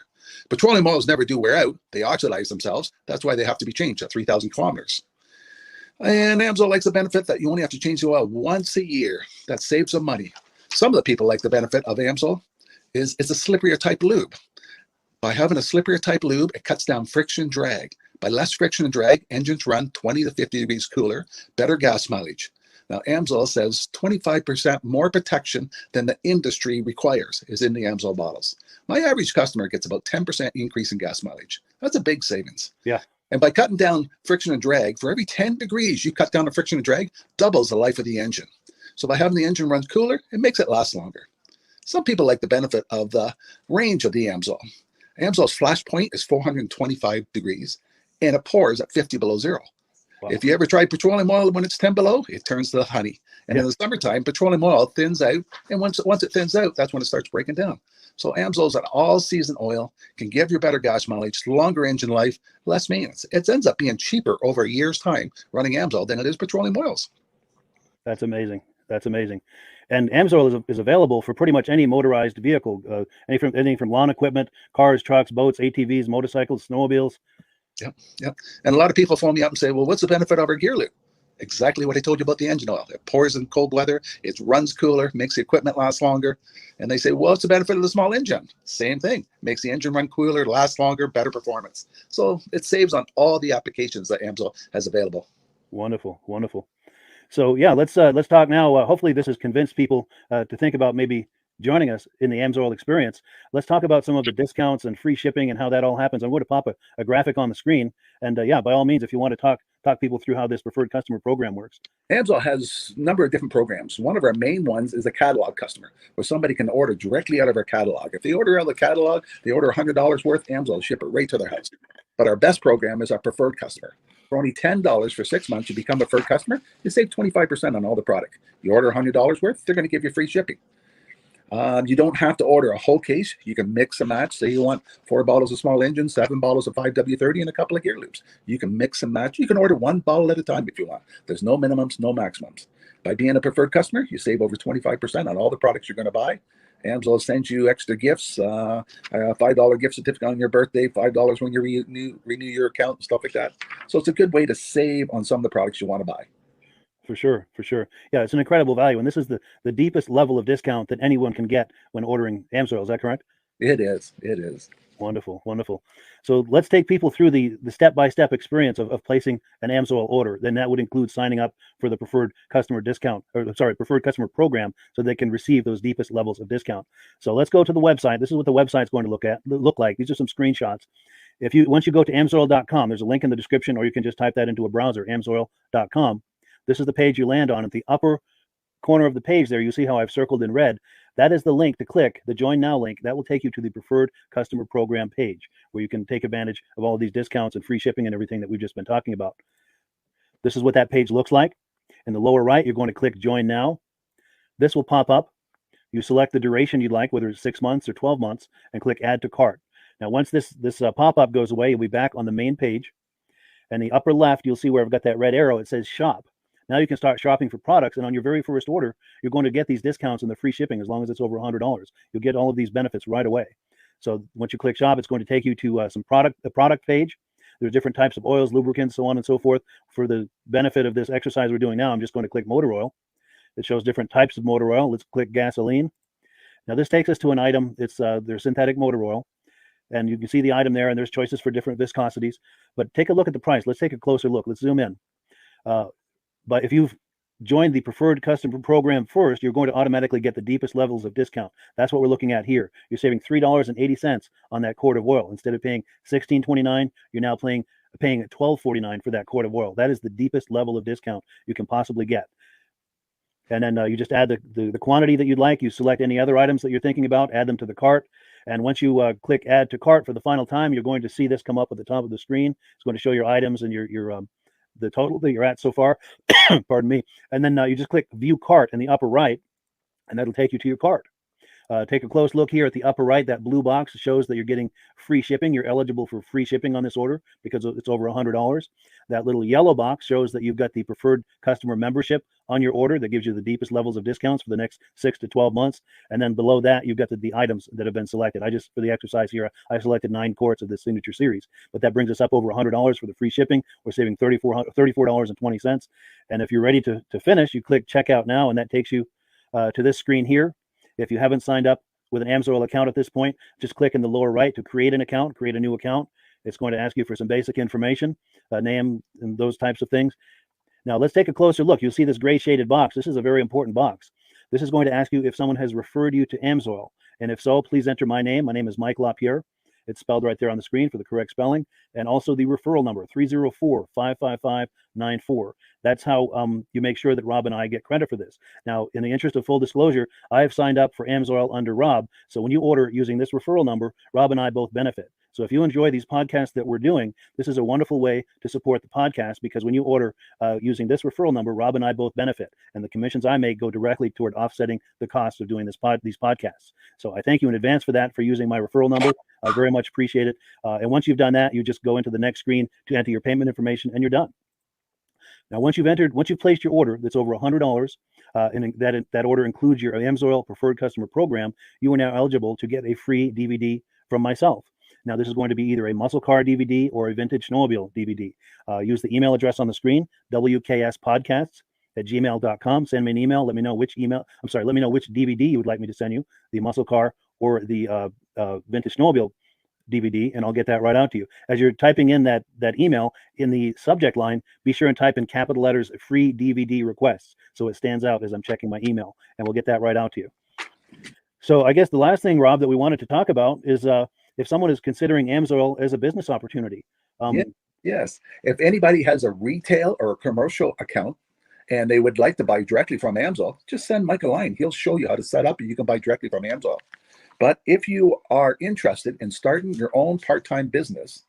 Petroleum oils never do wear out. They oxidize themselves. That's why they have to be changed at 3,000 kilometers. And AMSOIL likes the benefit that you only have to change the oil once a year. That saves some money. Some of the people like the benefit of AMSOIL is it's a slipperier type lube. By having a slipperier type lube, it cuts down friction drag. By less friction and drag, engines run 20 to 50 degrees cooler, better gas mileage. Now, AMSOIL says 25% more protection than the industry requires is in the AMSOIL bottles. My average customer gets about 10% increase in gas mileage. That's a big savings. Yeah. And by cutting down friction and drag, for every 10 degrees you cut down the friction and drag, doubles the life of the engine. So by having the engine run cooler, it makes it last longer. Some people like the benefit of the range of the AMSOIL. AMSOIL's flash point is 425 degrees, and it pours at 50 below zero. Wow. If you ever try petroleum oil when it's 10 below, it turns to honey. And in the summertime, petroleum oil thins out. And once it thins out, that's when it starts breaking down. So Amsoil is an all-season oil, can give you better gas mileage, longer engine life, less maintenance. It ends up being cheaper over a year's time running Amsoil than it is petroleum oils. That's amazing. That's amazing. And Amsoil is available for pretty much any motorized vehicle, anything from lawn equipment, cars, trucks, boats, ATVs, motorcycles, snowmobiles. Yep. And a lot of people phone me up and say, well, what's the benefit of our gear loop? Exactly what I told you about the engine oil. It pours in cold weather, it runs cooler, makes the equipment last longer. And they say, well, what's the benefit of the small engine? Same thing. Makes the engine run cooler, last longer, better performance. So it saves on all the applications that Amsoil has available. Wonderful, wonderful. So yeah, let's talk now. Hopefully this has convinced people to think about maybe joining us in the Amsoil experience. Let's talk about some of the discounts and free shipping and how that all happens. I'm going to pop a graphic on the screen. And yeah, by all means, if you want to talk people through how this preferred customer program works. Amsoil has a number of different programs. One of our main ones is a catalog customer, where somebody can order directly out of our catalog. If they order out of the catalog, they order $100 worth, Amsoil will ship it right to their house. But our best program is our preferred customer. For only $10 for 6 months, you become a preferred customer. You save 25% on all the product. You order $100 worth, they're going to give you free shipping. You don't have to order a whole case. You can mix and match. Say you want 4 bottles of small engine, 7 bottles of 5W30, and a couple of gear loops. You can mix and match. You can order 1 bottle at a time if you want. There's no minimums, no maximums. By being a preferred customer, you save over 25% on all the products you're going to buy. Amsoil sends you extra gifts, a $5 gift certificate on your birthday, $5 when you renew your account, and stuff like that. So it's a good way to save on some of the products you want to buy. For sure, for sure. Yeah, it's an incredible value. And this is the deepest level of discount that anyone can get when ordering Amsoil. Is that correct? It is. It is. Wonderful, wonderful. So let's take people through the step-by-step experience of placing an Amsoil order. Then that would include signing up for the preferred customer preferred customer program, so they can receive those deepest levels of discount. So let's go to the website. This is what the website's going to look like. These are some screenshots. Once you go to amsoil.com, there's a link in the description, or you can just type that into a browser, amsoil.com. This is the page you land on. At the upper corner of the page there, you see how I've circled in red. That is the link to click, the Join Now link. That will take you to the Preferred Customer Program page, where you can take advantage of all of these discounts and free shipping and everything that we've just been talking about. This is what that page looks like. In the lower right, you're going to click Join Now. This will pop up. You select the duration you'd like, whether it's 6 months or 12 months, and click Add to Cart. Now, once this pop-up goes away, you'll be back on the main page. And the upper left, you'll see where I've got that red arrow. It says Shop. Now you can start shopping for products, and on your very first order, you're going to get these discounts and the free shipping as long as it's over $100. You'll get all of these benefits right away. So once you click Shop, it's going to take you to the product page. There's different types of oils, lubricants, so on and so forth. For the benefit of this exercise we're doing now, I'm just going to click motor oil. It shows different types of motor oil. Let's click gasoline. Now this takes us to an item. It's their synthetic motor oil. And you can see the item there, and there's choices for different viscosities. But take a look at the price. Let's take a closer look. Let's zoom in. But if you've joined the preferred customer program first, you're going to automatically get the deepest levels of discount. That's what we're looking at here. You're saving $3.80 on that quart of oil. Instead of paying $16.29, you're now paying $12.49 for that quart of oil. That is the deepest level of discount you can possibly get. And then you just add the quantity that you'd like. You select any other items that you're thinking about, add them to the cart. And once you click Add to Cart for the final time, you're going to see this come up at the top of the screen. It's going to show your items and your the total that you're at so far. Pardon me. And then you just click View Cart in the upper right, and that'll take you to your cart. Take a close look here at the upper right. That blue box shows that you're getting free shipping. You're eligible for free shipping on this order because it's over $100. That little yellow box shows that you've got the preferred customer membership on your order. That gives you the deepest levels of discounts for the next 6 to 12 months. And then below that, you've got the items that have been selected. For the exercise here, I selected 9 quarts of the signature series, but that brings us up over $100 for the free shipping. We're saving $34.20. And if you're ready to finish, you click Checkout Now, and that takes you to this screen here. If you haven't signed up with an Amsoil account at this point, just click in the lower right to create an account, create a new account. It's going to ask you for some basic information, name and those types of things. Now let's take a closer look. You'll see this gray shaded box. This is a very important box. This is going to ask you if someone has referred you to Amsoil. And if so, please enter my name. My name is Mike LaPierre. It's spelled right there on the screen for the correct spelling. And also the referral number, 304-555-94. That's how you make sure that Rob and I get credit for this. Now, in the interest of full disclosure, I have signed up for Amsoil under Rob. So when you order using this referral number, Rob and I both benefit. So if you enjoy these podcasts that we're doing, this is a wonderful way to support the podcast, because when you order using this referral number, Rob and I both benefit, and the commissions I make go directly toward offsetting the cost of doing these podcasts. So I thank you in advance for that, for using my referral number. I very much appreciate it. And once you've done that, you just go into the next screen to enter your payment information, and you're done. Now, once you've placed your order that's over $100, and that order includes your AMSOIL Preferred Customer Program, you are now eligible to get a free DVD from myself. Now, this is going to be either a muscle car DVD or a vintage snowmobile DVD. Use the email address on the screen, wkspodcasts@gmail.com. Send me an email. Let me know which DVD you would like me to send you, the muscle car or the vintage snowmobile DVD, and I'll get that right out to you. As you're typing in that email, in the subject line, be sure and type in capital letters "free DVD requests" so it stands out as I'm checking my email, and we'll get that right out to you. So I guess the last thing, Rob, that we wanted to talk about is if someone is considering AMSOIL as a business opportunity. Yes. If anybody has a retail or a commercial account and they would like to buy directly from AMSOIL, just send Mike a line. He'll show you how to set up, and you can buy directly from AMSOIL. But if you are interested in starting your own part-time business,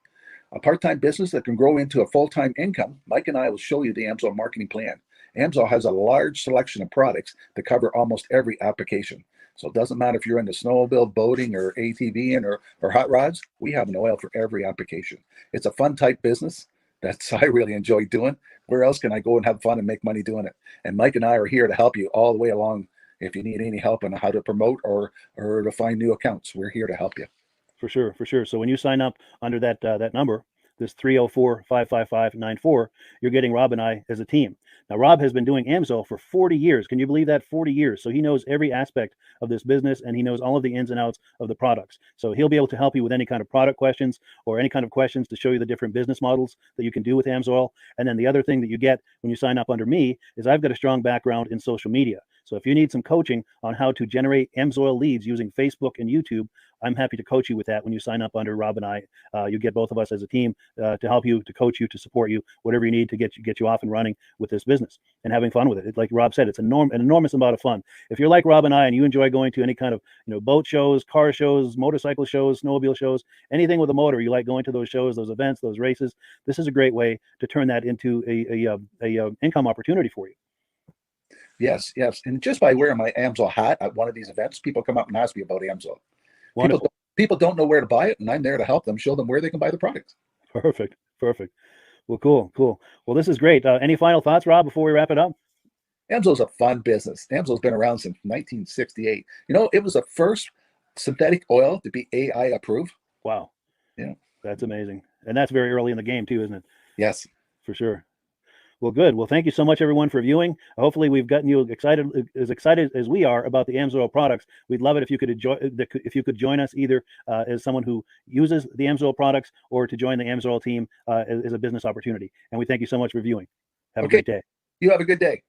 a part-time business that can grow into a full-time income, Mike and I will show you the AMSOIL marketing plan. AMSOIL has a large selection of products that cover almost every application. So it doesn't matter if you're into snowmobile, boating, or ATVing, or hot rods. We have an oil for every application. It's a fun type business that's I really enjoy doing. Where else can I go and have fun and make money doing it? And Mike and I are here to help you all the way along. If you need any help on how to promote or to find new accounts, we're here to help you. For sure. So when you sign up under that number, this 304-555-94, you're getting Rob and I as a team. Now, Rob has been doing AMSOIL for 40 years. Can you believe that? 40 years. So he knows every aspect of this business, and he knows all of the ins and outs of the products. So he'll be able to help you with any kind of product questions or any kind of questions to show you the different business models that you can do with AMSOIL. And then the other thing that you get when you sign up under me is I've got a strong background in social media. So if you need some coaching on how to generate AMSOIL leads using Facebook and YouTube, I'm happy to coach you with that when you sign up under Rob and I. You get both of us as a team to help you, to coach you, to support you, whatever you need to get you off and running with this business and having fun with it. Like Rob said, it's an enormous amount of fun. If you're like Rob and I and you enjoy going to any kind of boat shows, car shows, motorcycle shows, snowmobile shows, anything with a motor, you like going to those shows, those events, those races, this is a great way to turn that into a income opportunity for you. Yes. And just by wearing my AMSOIL hat at one of these events, people come up and ask me about AMSOIL. Wonderful. People don't know where to buy it, and I'm there to help them, show them where they can buy the products. Perfect. Well, cool. Well, this is great. Any final thoughts, Rob, before we wrap it up? AMSOIL's a fun business. AMSOIL's been around since 1968. It was the first synthetic oil to be AI approved. Wow. Yeah. That's amazing. And that's very early in the game too, isn't it? Yes. For sure. Well, good. Well, thank you so much, everyone, for viewing. Hopefully, we've gotten you excited as we are about the AMSOIL products. We'd love it if you could join us either as someone who uses the AMSOIL products or to join the AMSOIL team as a business opportunity. And we thank you so much for viewing. Have a great day. You have a good day.